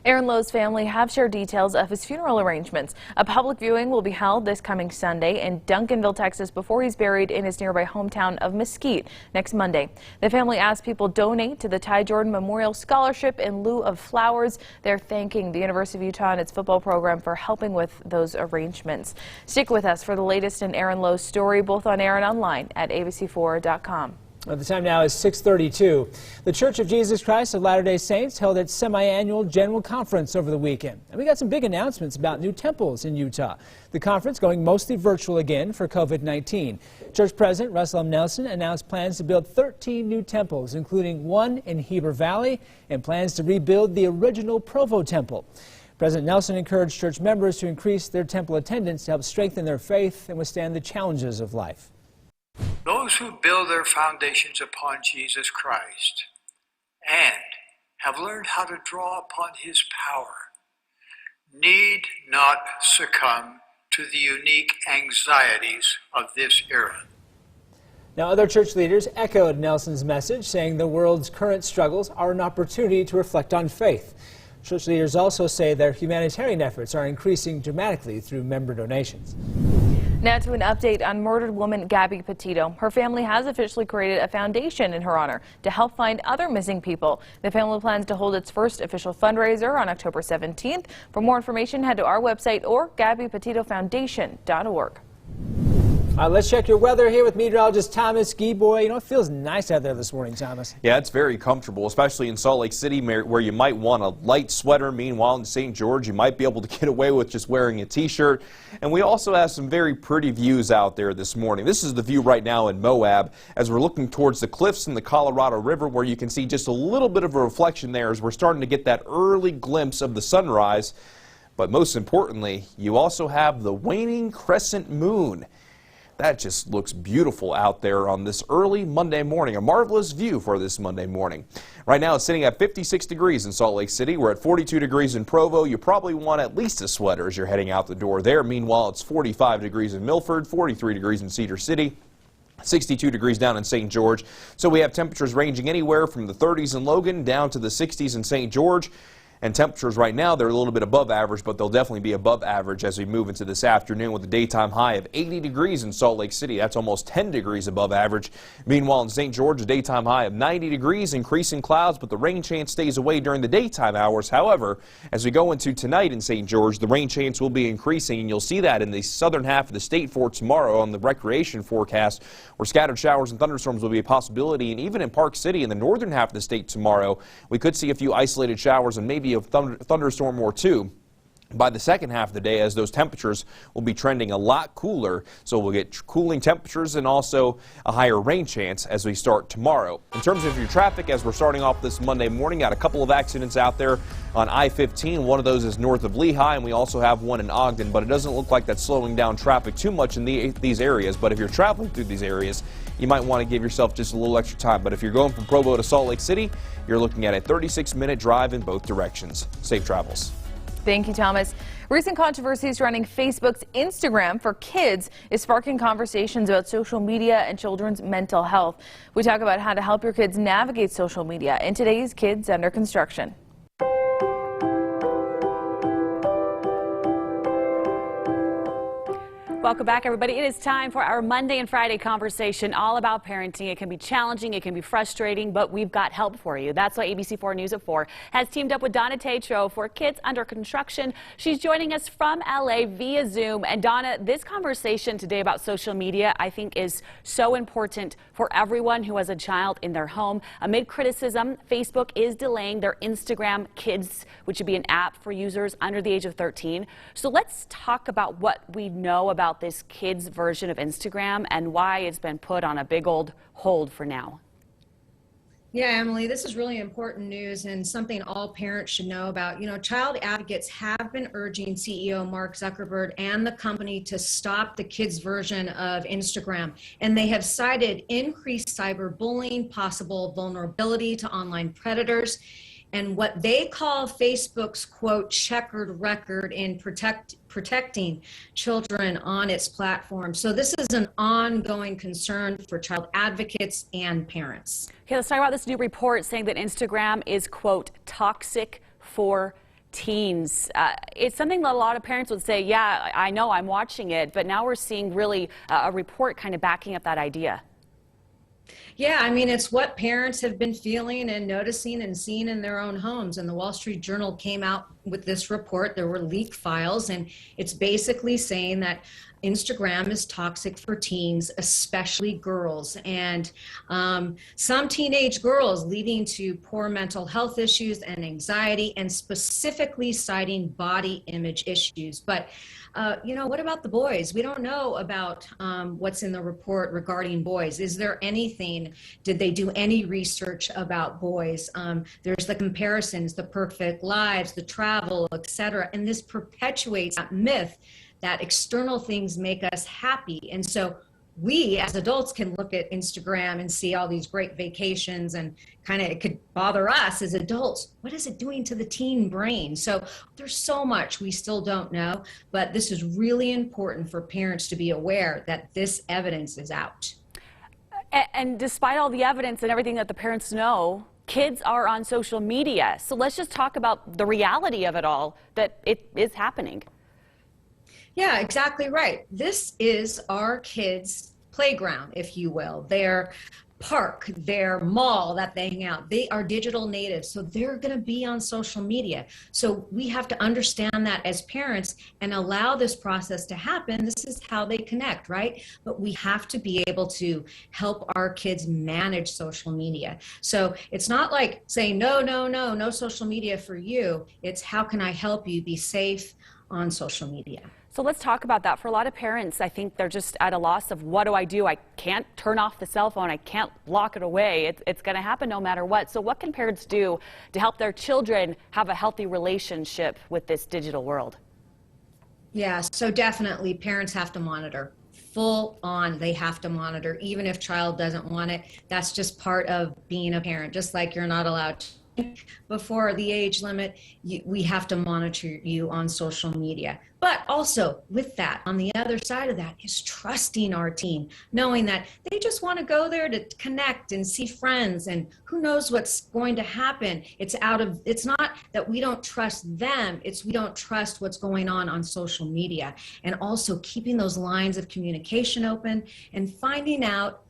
Aaron Lowe's family have shared details of his funeral arrangements. A public viewing will be held this coming Sunday in Duncanville, Texas, before he's buried in his nearby hometown of Mesquite next Monday. The family asked people donate to the Ty Jordan Memorial Scholarship in lieu of flowers. They're thanking the University of Utah and its football program for helping with those arrangements. Stick with us for the latest in Aaron Lowe's story, both on air and online at abc4.com. The time now is 6:32. The Church of Jesus Christ of Latter-day Saints held its semi-annual general conference over the weekend. And we got some big announcements about new temples in Utah. The conference going mostly virtual again for COVID-19. Church President Russell M. Nelson announced plans to build 13 new temples, including one in Heber Valley, and plans to rebuild the original Provo Temple. President Nelson encouraged church members to increase their temple attendance to help strengthen their faith and withstand the challenges of life. Those who build their foundations upon Jesus Christ and have learned how to draw upon his power need not succumb to the unique anxieties of this era. Now, other church leaders echoed Nelson's message, saying the world's current struggles are an opportunity to reflect on faith. Church leaders also say their humanitarian efforts are increasing dramatically through member donations. Now to an update on murdered woman Gabby Petito. Her family has officially created a foundation in her honor to help find other missing people. The family plans to hold its first official fundraiser on October 17th. For more information, head to our website or GabbyPetitoFoundation.org. Let's check your weather here with meteorologist Thomas Gieboy. You know, it feels nice out there this morning, Thomas. Yeah, it's very comfortable, especially in Salt Lake City, where you might want a light sweater. Meanwhile, in St. George, you might be able to get away with just wearing a T-shirt. And we also have some very pretty views out there this morning. This is the view right now in Moab as we're looking towards the cliffs in the Colorado River, where you can see just a little bit of a reflection there as we're starting to get that early glimpse of the sunrise. But most importantly, you also have the waning crescent moon. That just looks beautiful out there on this early Monday morning. A marvelous view for this Monday morning. Right now it's sitting at 56 degrees in Salt Lake City. We're at 42 degrees in Provo. You probably want at least a sweater as you're heading out the door there. Meanwhile, it's 45 degrees in Milford, 43 degrees in Cedar City, 62 degrees down in St. George. So we have temperatures ranging anywhere from the 30s in Logan down to the 60s in St. George. And temperatures right now, they're a little bit above average, but they'll definitely be above average as we move into this afternoon with a daytime high of 80 degrees in Salt Lake City. That's almost 10 degrees above average. Meanwhile, in St. George, a daytime high of 90 degrees, increasing clouds, but the rain chance stays away during the daytime hours. However, as we go into tonight in St. George, the rain chance will be increasing, and you'll see that in the southern half of the state for tomorrow on the recreation forecast, where scattered showers and thunderstorms will be a possibility. And even in Park City in the northern half of the state tomorrow, we could see a few isolated showers and maybe a thunderstorm or two. by the second half of the day, as those temperatures will be trending a lot cooler, so we'll get cooling temperatures and also a higher rain chance as we start tomorrow. In terms of your traffic, as we're starting off this Monday morning, got a couple of accidents out there on I-15. One of those is north of Lehigh, and we also have one in Ogden, but it doesn't look like that's slowing down traffic too much in these areas. But if you're traveling through these areas, you might want to give yourself just a little extra time. But if you're going from Provo to Salt Lake City, you're looking at a 36-minute drive in both directions. Safe travels. Thank you, Thomas. Recent controversy surrounding Facebook's Instagram for Kids is sparking conversations about social media and children's mental health. We talk about how to help your kids navigate social media in today's Kids Under Construction. Welcome back, everybody. It is time for our Monday and Friday conversation all about parenting. It can be challenging, it can be frustrating, but we've got help for you. That's why ABC4 News at 4 has teamed up with Donna Tatro for Kids Under Construction. She's joining us from LA via Zoom. And Donna, this conversation today about social media, I think, is so important for everyone who has a child in their home. Amid criticism, Facebook is delaying their Instagram Kids, which would be an app for users under the age of 13. So let's talk about what we know about this kids version of Instagram and why it's been put on a big old hold for now. Yeah, Emily, this is really important news and something all parents should know about. You know, child advocates have been urging CEO Mark Zuckerberg and the company to stop the kids version of Instagram. And they have cited increased cyberbullying, possible vulnerability to online predators, and what they call Facebook's, quote, checkered record in protecting children on its platform. So this is an ongoing concern for child advocates and parents. Okay, let's talk about this new report saying that Instagram is, quote, toxic for teens. It's something that a lot of parents would say, yeah, I know, I'm watching it, but now we're seeing really a report kind of backing up that idea. Yeah, I mean, it's what parents have been feeling and noticing and seeing in their own homes. And the Wall Street Journal came out with this report. There were leaked files, and it's basically saying that Instagram is toxic for teens, especially girls, and some teenage girls, leading to poor mental health issues and anxiety, and specifically citing body image issues. But you know, what about the boys? We don't know about what's in the report regarding boys. Is there anything? Did they do any research about boys? There's the comparisons, the perfect lives, the travel, etc. And this perpetuates that myth that external things make us happy. And so we as adults can look at Instagram and see all these great vacations, and kind of it could bother us as adults. What is it doing to the teen brain? So there's so much we still don't know, but this is really important for parents to be aware that this evidence is out. And despite all the evidence and everything that the parents know, kids are on social media. So let's just talk about the reality of it all, that it is happening. Yeah, exactly right. This is our kids' playground, if you will. Their park, their mall that they hang out. They are digital natives, so they're going to be on social media. So we have to understand that as parents and allow this process to happen. This is how they connect, right? But we have to be able to help our kids manage social media. So it's not like saying, no social media for you. It's how can I help you be safe on social media? So let's talk about that. For a lot of parents, I think they're just at a loss of what do? I can't turn off the cell phone. I can't lock it away. It's going to happen no matter what. So what can parents do to help their children have a healthy relationship with this digital world? Yeah, so definitely parents have to monitor. Full on, they have to monitor, even if child doesn't want it. That's just part of being a parent, just like you're not allowed to before the age limit. We have to monitor you on social media. But also with that, on the other side of that is trusting our teen, knowing that they just want to go there to connect and see friends, and who knows what's going to happen. It's not that we don't trust them, it's we don't trust what's going on social media. And also keeping those lines of communication open and finding out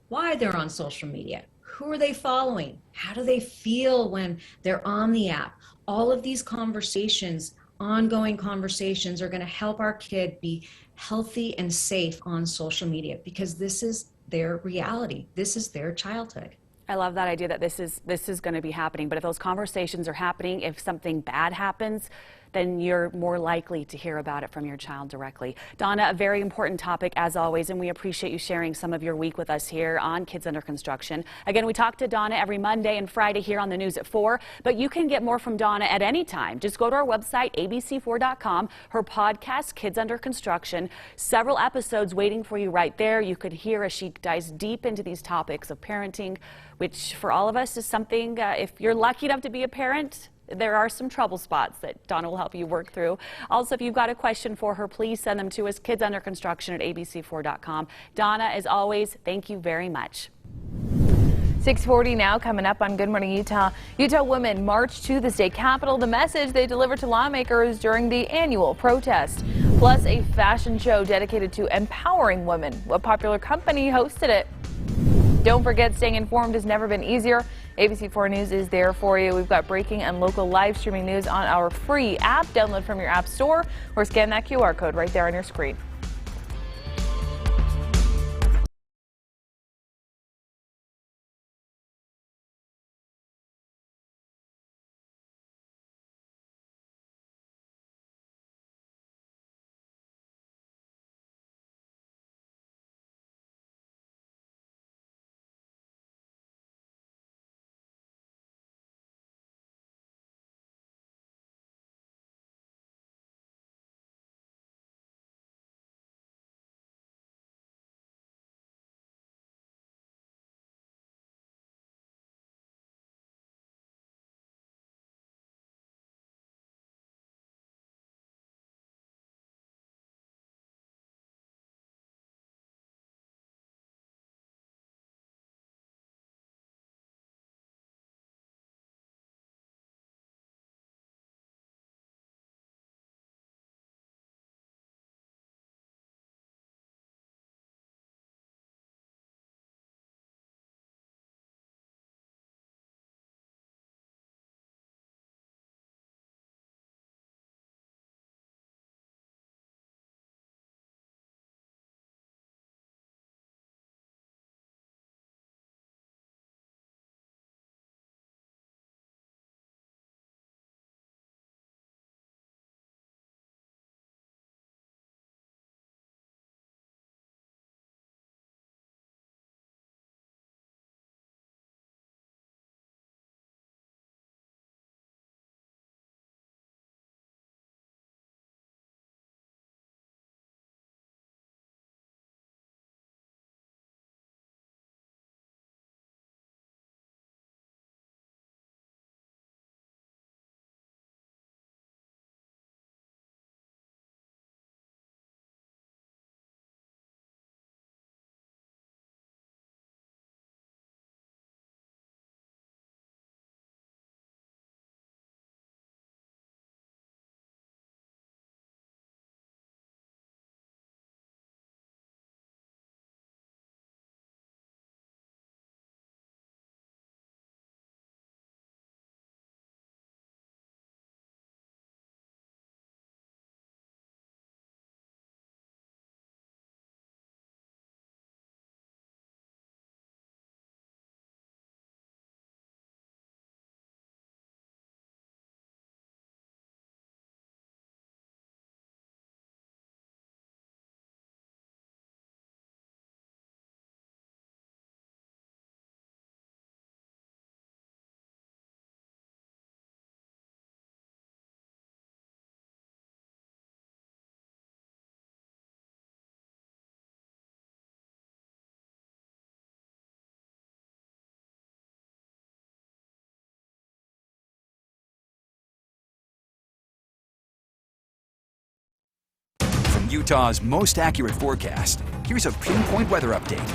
why they're on social media. Who are they following? How do they feel when they're on the app? All of these conversations, ongoing conversations, are going to help our kid be healthy and safe on social media, because this is their reality. This is their childhood. I love that idea that this is going to be happening. But if those conversations are happening, if something bad happens, then you're more likely to hear about it from your child directly. Donna, a very important topic as always, and we appreciate you sharing some of your week with us here on Kids Under Construction. Again, we talk to Donna every Monday and Friday here on the news at 4, but you can get more from Donna at any time. Just go to our website, abc4.com, her podcast, Kids Under Construction, several episodes waiting for you right there. You could hear as she dives deep into these topics of parenting, which for all of us is something, if you're lucky enough to be a parent, there are some trouble spots that Donna will help you work through. Also, if you've got a question for her, please send them to us, kidsunderconstruction at abc4.com. Donna, as always, thank you very much. 6:40 now, coming up on Good Morning Utah. Utah women marched to the state capitol, the message they delivered to lawmakers during the annual protest. Plus, a fashion show dedicated to empowering women. What popular company hosted it? Don't forget, staying informed has never been easier. ABC4 News is there for you. We've got breaking and local live streaming news on our free app. Download from your app store or scan that QR code right there on your screen. From Utah's most accurate forecast, here's a pinpoint weather update.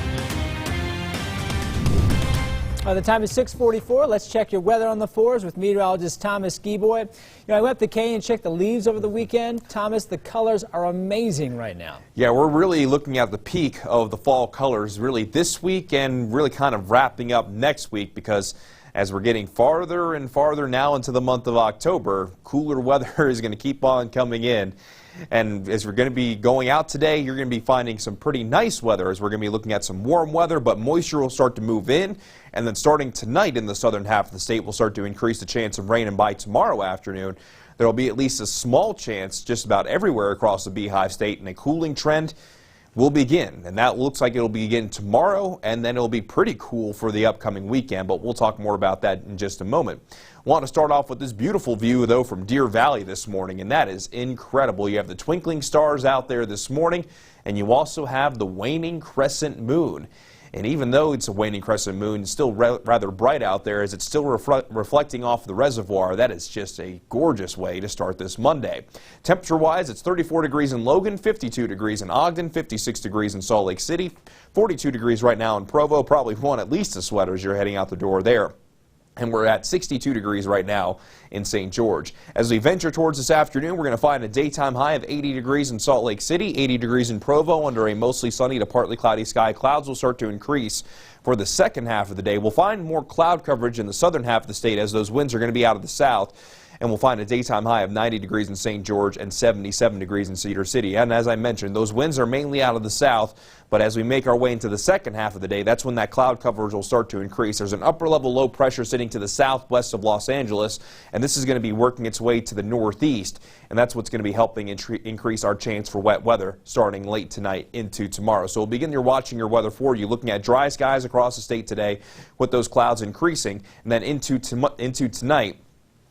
The time is 6:44. Let's check your weather on the 4s with meteorologist Thomas Gieboy. I went up to Kane and checked the leaves over the weekend. Thomas, the colors are amazing right now. Yeah, we're really looking at the peak of the fall colors really this week and really kind of wrapping up next week, because as we're getting farther and farther now into the month of October, cooler weather is going to keep on coming in. And as we're going to be going out today, you're going to be finding some pretty nice weather as we're going to be looking at some warm weather, but moisture will start to move in. And then starting tonight in the southern half of the state, we'll start to increase the chance of rain, and by tomorrow afternoon, There will be at least a small chance just about everywhere across the Beehive State, and a cooling trend will begin, and that looks like it'll begin tomorrow, and then it'll be pretty cool for the upcoming weekend, but we'll talk more about that in just a moment. Want to start off with this beautiful view, though, from Deer Valley this morning, and that is incredible. You have the twinkling stars out there this morning, and you also have the waning crescent moon. And even though it's a waning crescent moon, it's still rather bright out there as it's still reflecting off the reservoir. That is just a gorgeous way to start this Monday. Temperature-wise, it's 34 degrees in Logan, 52 degrees in Ogden, 56 degrees in Salt Lake City, 42 degrees right now in Provo. Probably want at least a sweater as you're heading out the door there. And we're at 62 degrees right now in St. George. As we venture towards this afternoon, we're going to find a daytime high of 80 degrees in Salt Lake City, 80 degrees in Provo under a mostly sunny to partly cloudy sky. Clouds will start to increase for the second half of the day. We'll find more cloud coverage in the southern half of the state as those winds are going to be out of the south. And we'll find a daytime high of 90 degrees in St. George and 77 degrees in Cedar City. And as I mentioned, those winds are mainly out of the south, but as we make our way into the second half of the day, that's when that cloud coverage will start to increase. There's an upper-level low pressure sitting to the southwest of Los Angeles, and this is going to be working its way to the northeast, and that's what's going to be helping increase our chance for wet weather starting late tonight into tomorrow. So we'll begin watching your weather for you, looking at dry skies across the state today with those clouds increasing, and then into tonight.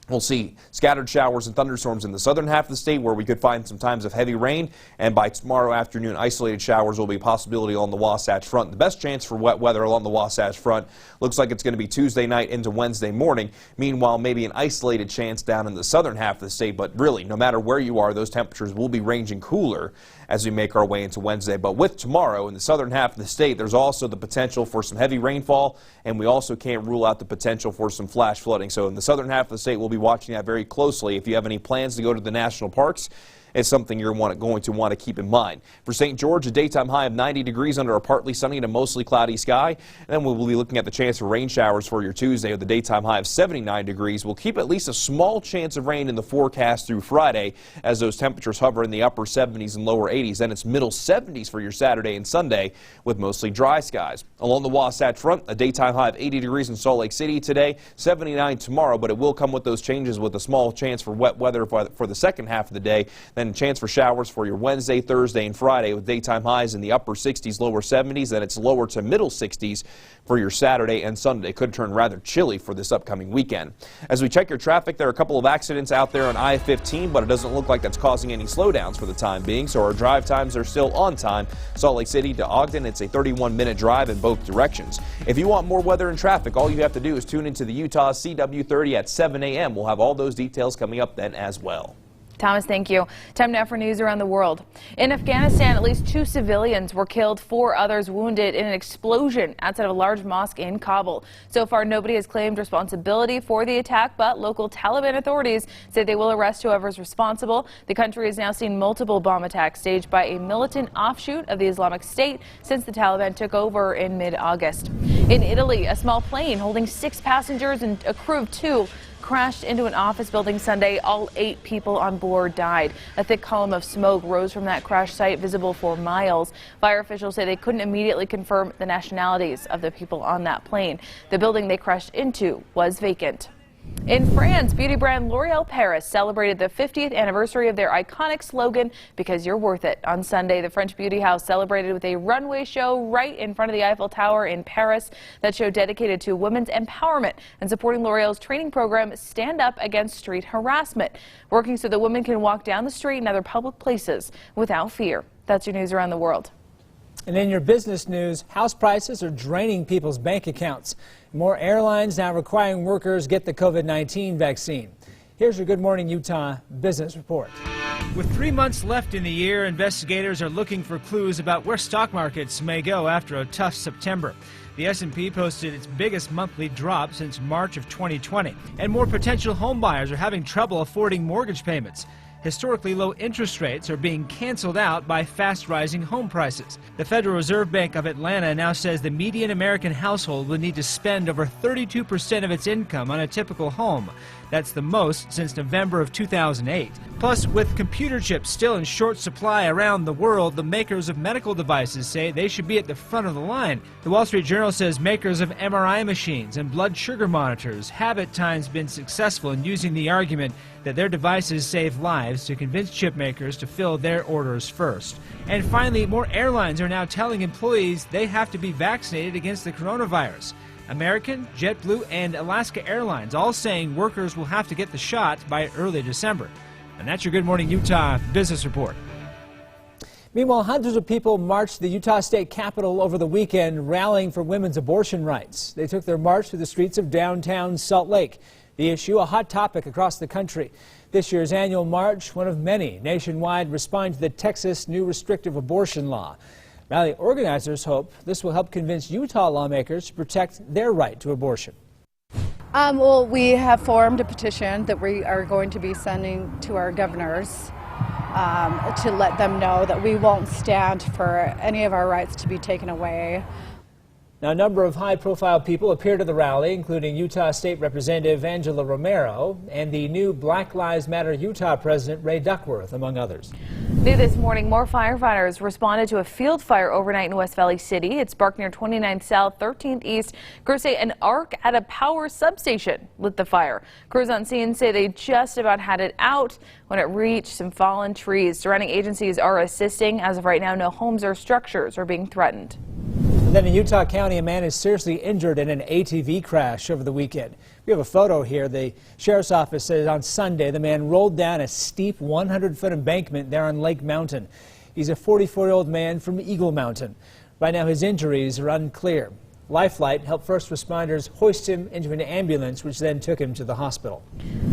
We'll see scattered showers and thunderstorms in the southern half of the state where we could find some times of heavy rain, and by tomorrow afternoon isolated showers will be a possibility along the Wasatch Front. The best chance for wet weather along the Wasatch Front looks like it's going to be Tuesday night into Wednesday morning. Meanwhile, maybe an isolated chance down in the southern half of the state, but really no matter where you are, those temperatures will be ranging cooler as we make our way into Wednesday. But with tomorrow in the southern half of the state, there's also the potential for some heavy rainfall, and we also can't rule out the potential for some flash flooding. So in the southern half of the state, we'll be watching that very closely. If you have any plans to go to the national parks, it's something you're going to want to keep in mind. For St. George, a daytime high of 90 degrees under a partly sunny to mostly cloudy sky. And then we'll be looking at the chance for rain showers for your Tuesday with a daytime high of 79 degrees. We'll keep at least a small chance of rain in the forecast through Friday as those temperatures hover in the upper 70s and lower 80s. Then it's middle 70s for your Saturday and Sunday with mostly dry skies. Along the Wasatch Front, a daytime high of 80 degrees in Salt Lake City today, 79 tomorrow, but it will come with those changes with a small chance for wet weather for the second half of the day. Then a chance for showers for your Wednesday, Thursday, and Friday with daytime highs in the upper 60s, lower 70s. Then it's lower to middle 60s for your Saturday and Sunday. Could turn rather chilly for this upcoming weekend. As we check your traffic, there are a couple of accidents out there on I-15, but it doesn't look like that's causing any slowdowns for the time being, so our drive times are still on time. Salt Lake City to Ogden, it's a 31-minute drive in both directions. If you want more weather and traffic, all you have to do is tune into the Utah CW30 at 7 a.m. We'll have all those details coming up then as well. Thomas, thank you. Time now for news around the world. In Afghanistan, at least 2 civilians were killed, 4 others wounded in an explosion outside of a large mosque in Kabul. So far, nobody has claimed responsibility for the attack, but local Taliban authorities say they will arrest whoever's responsible. The country has now seen multiple bomb attacks staged by a militant offshoot of the Islamic State since the Taliban took over in mid-August. In Italy, a small plane holding 6 passengers and a crew of 2 crashed into an office building Sunday. All 8 people on board died. A thick column of smoke rose from that crash site, visible for miles. Fire officials say they couldn't immediately confirm the nationalities of the people on that plane. The building they crashed into was vacant. In France, beauty brand L'Oréal Paris celebrated the 50th anniversary of their iconic slogan, "Because you're worth it." On Sunday, the French beauty house celebrated with a runway show right in front of the Eiffel Tower in Paris. That show dedicated to women's empowerment and supporting L'Oréal's training program, Stand Up Against Street Harassment, working so that women can walk down the street and other public places without fear. That's your news around the world. And in your business news, house prices are draining people's bank accounts. More airlines now requiring workers get the COVID-19 vaccine. Here's your Good Morning Utah business report. With 3 months left in the year, investigators are looking for clues about where stock markets may go after a tough September. The S&P posted its biggest monthly drop since March of 2020. And more potential home buyers are having trouble affording mortgage payments. Historically low interest rates are being canceled out by fast rising home prices. The Federal Reserve Bank of Atlanta now says the median American household will need to spend over 32% of its income on a typical home. That's the most since November of 2008. Plus, with computer chips still in short supply around the world, the makers of medical devices say they should be at the front of the line. The Wall Street Journal says makers of MRI machines and blood sugar monitors have at times been successful in using the argument that their devices save lives to convince chip makers to fill their orders first. And finally, more airlines are now telling employees they have to be vaccinated against the coronavirus. American, JetBlue, and Alaska Airlines all saying workers will have to get the shot by early December. And that's your Good Morning Utah Business Report. Meanwhile, hundreds of people marched the Utah State Capitol over the weekend, rallying for women's abortion rights. They took their march through the streets of downtown Salt Lake. The issue, a hot topic across the country. This year's annual march, one of many nationwide, responding to the Texas new restrictive abortion law. Rally organizers hope this will help convince Utah lawmakers to protect their right to abortion. Well, we have formed a petition that we are going to be sending to our governors to let them know that we won't stand for any of our rights to be taken away. Now, a number of high-profile people appeared at the rally, including Utah State Representative Angela Romero and the new Black Lives Matter Utah President Ray Duckworth, among others. New this morning, more firefighters responded to a field fire overnight in West Valley City. It sparked near 29th South, 13th East. Crews say an arc at a power substation lit the fire. Crews on scene say they just about had it out when it reached some fallen trees. Surrounding agencies are assisting. As of right now, no homes or structures are being threatened. And then in Utah County, a man is seriously injured in an ATV crash over the weekend. We have a photo here. The sheriff's office says on Sunday the man rolled down a steep 100-foot embankment there on Lake Mountain. He's a 44-year-old man from Eagle Mountain. Right now his injuries are unclear. Lifeline helped first responders hoist him into an ambulance, which then took him to the hospital.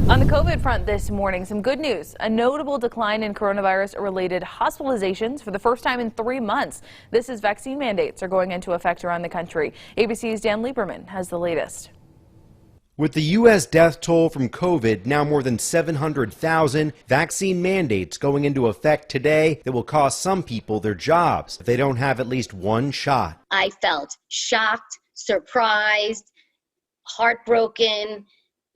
On the COVID front this morning, some good news. A notable decline in coronavirus-related hospitalizations for the first time in 3 months. This as vaccine mandates are going into effect around the country. ABC's Dan Lieberman has the latest. With the U.S. death toll from COVID now more than 700,000, vaccine mandates going into effect today that will cost some people their jobs if they don't have at least one shot. I felt shocked, surprised, heartbroken.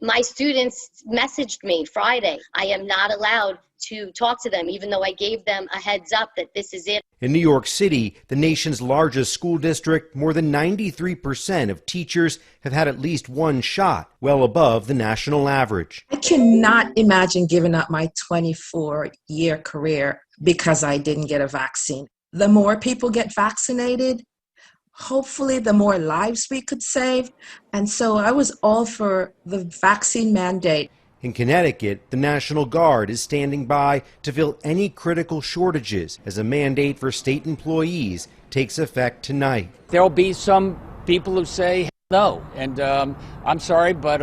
My students messaged me Friday. I am not allowed to talk to them, even though I gave them a heads up that this is it. In New York City, the nation's largest school district, more than 93% of teachers have had at least one shot, well above the national average. I cannot imagine giving up my 24-year career because I didn't get a vaccine. The more people get vaccinated, hopefully the more lives we could save. And so I was all for the vaccine mandate. In Connecticut, the National Guard is standing by to fill any critical shortages as a mandate for state employees takes effect tonight. There'll be some people who say no, and I'm sorry, but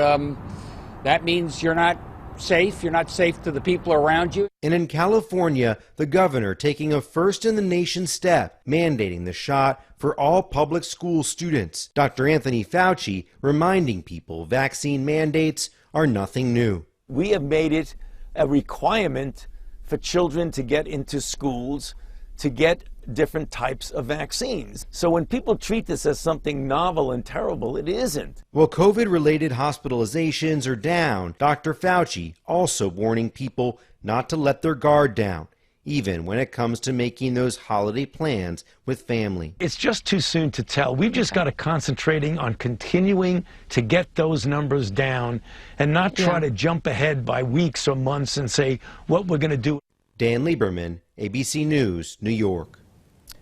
that means you're not safe. You're not safe to the people around you. And in California, the governor taking a first-in-the-nation step, mandating the shot for all public school students. Dr. Anthony Fauci reminding people vaccine mandates are nothing new. We have made it a requirement for children to get into schools to get different types of vaccines. So when people treat this as something novel and terrible, it isn't. While COVID-related hospitalizations are down, Dr. Fauci also warning people not to let their guard down, even when it comes to making those holiday plans with family. It's just too soon to tell. We've just got to concentrating on continuing to get those numbers down and not try to jump ahead by weeks or months and say what we're going to do. Dan Lieberman, ABC News, New York.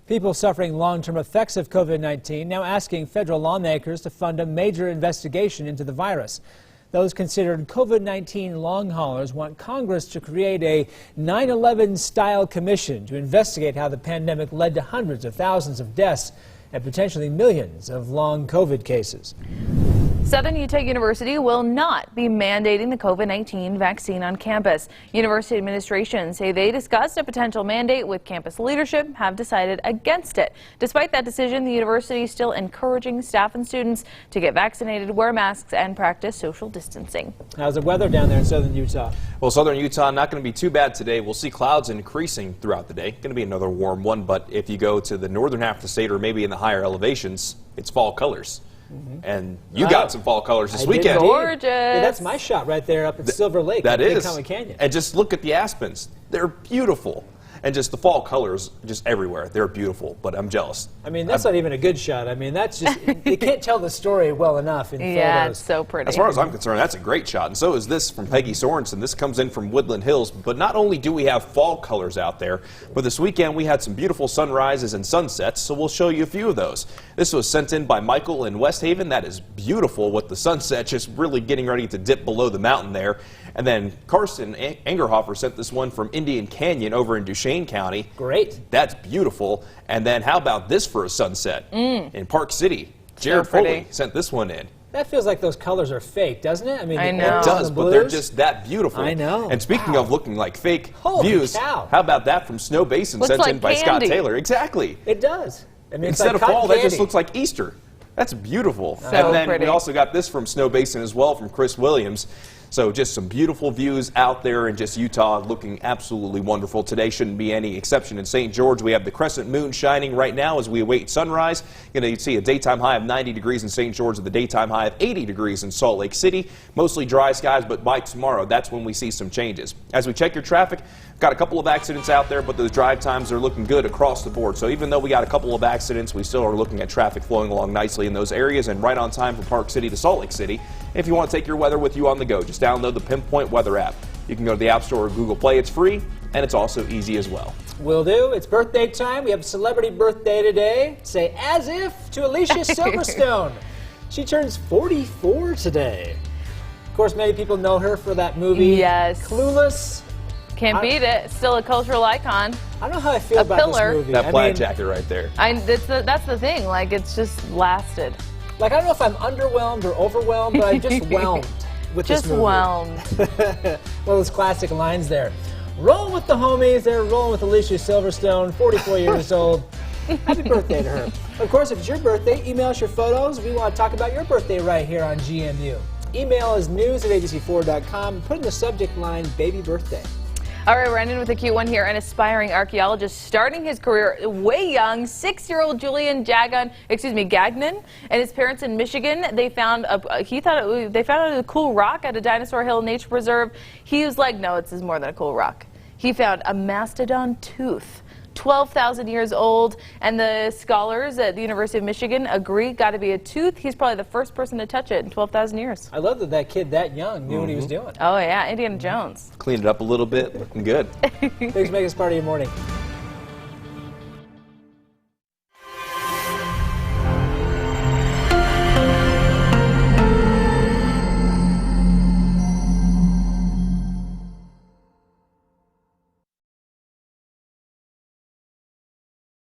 People suffering long-term effects of COVID-19 now asking federal lawmakers to fund a major investigation into the virus. Those considered COVID-19 long haulers want Congress to create a 9/11-style commission to investigate how the pandemic led to hundreds of thousands of deaths and potentially millions of long COVID cases. Southern Utah University will not be mandating the COVID-19 vaccine on campus. University administration say they discussed a potential mandate with campus leadership, have decided against it. Despite that decision, the university is still encouraging staff and students to get vaccinated, wear masks, and practice social distancing. How's the weather down there in southern Utah? Well, southern Utah not going to be too bad today. We'll see clouds increasing throughout the day. Going to be another warm one, but if you go to the northern half of the state or maybe in the higher elevations, it's fall colors. And you got some fall colors this weekend. Gorgeous. Yeah, that's my shot right there up at Silver Lake. That is. Canyon. And just look at the aspens. They're beautiful. and just the fall colors just everywhere. They're beautiful, but I'm jealous. I mean, that's not even a good shot. I mean, that's just, you can't tell the story well enough in photos. Yeah, it's so pretty. As far as I'm concerned, that's a great shot, and so is this from Peggy Sorensen. This comes in from Woodland Hills, but not only do we have fall colors out there, but this weekend we had some beautiful sunrises and sunsets, so we'll show you a few of those. This was sent in by Michael in West Haven. That is beautiful with the sunset just really getting ready to dip below the mountain there. And then Karsten Angerhofer sent this one from Indian Canyon over in Duchesne County. Great. That's beautiful. And then how about this for a sunset in Park City? Jared Foley sent this one in. That feels like those colors are fake, doesn't it? I mean, It does, but they're just that beautiful. I know. And speaking of looking like fake Holy views, cow. how about that from Snow Basin Looks sent like in by Scott candy. Taylor? Exactly. It does. I mean, Instead it's like of fall, cotton that candy. just looks like Easter. That's beautiful. So and then pretty. we also got this from Snow Basin as well from Chris Williams. So just some beautiful views out there in just Utah, looking absolutely wonderful. Today shouldn't be any exception in St. George. We have the crescent moon shining right now as we await sunrise. You're going to see a daytime high of 90 degrees in St. George and the daytime high of 80 degrees in Salt Lake City. Mostly dry skies, but by tomorrow, that's when we see some changes. As we check your traffic, got a couple of accidents out there, but those drive times are looking good across the board. So even though we got a couple of accidents, we still are looking at traffic flowing along nicely in those areas and right on time from Park City to Salt Lake City. If you want to take your weather with you on the go, just download the Pinpoint Weather app. You can go to the App Store or Google Play. It's free, and it's also easy as well. Will do. It's birthday time. We have a celebrity birthday today. Say as if to Alicia Silverstone. She turns 44 today. Of course, many people know her for that movie. Yes. Clueless. Can't beat it. Still a cultural icon. I don't know how I feel about this movie. That plaid jacket right there. That's the thing. Like, it's just lasted. Like, I don't know if I'm underwhelmed or overwhelmed, but I'm just whelmed with this movie. Whelmed. One of those classic lines there. Rolling with the homies. They're rolling with Alicia Silverstone, 44 years old. Happy birthday to her. Of course, if it's your birthday, email us your photos. We want to talk about your birthday right here on GMU. Email is news@abc4.com. Put in the subject line, baby birthday. All right, we're ending with a cute one here. An aspiring archaeologist starting his career way young, 6-year-old Julian Gagnon and his parents in Michigan. They found a cool rock at a Dinosaur Hill Nature Preserve. He was like, no, this is more than a cool rock. He found a mastodon tooth, 12,000 years old, and the scholars at the University of Michigan agree got to be a tooth. He's probably the first person to touch it in 12,000 years. I love that that kid that young knew what he was doing. Oh yeah, Indiana Jones. Cleaned it up a little bit, looking good. Thanks for making us part of your morning.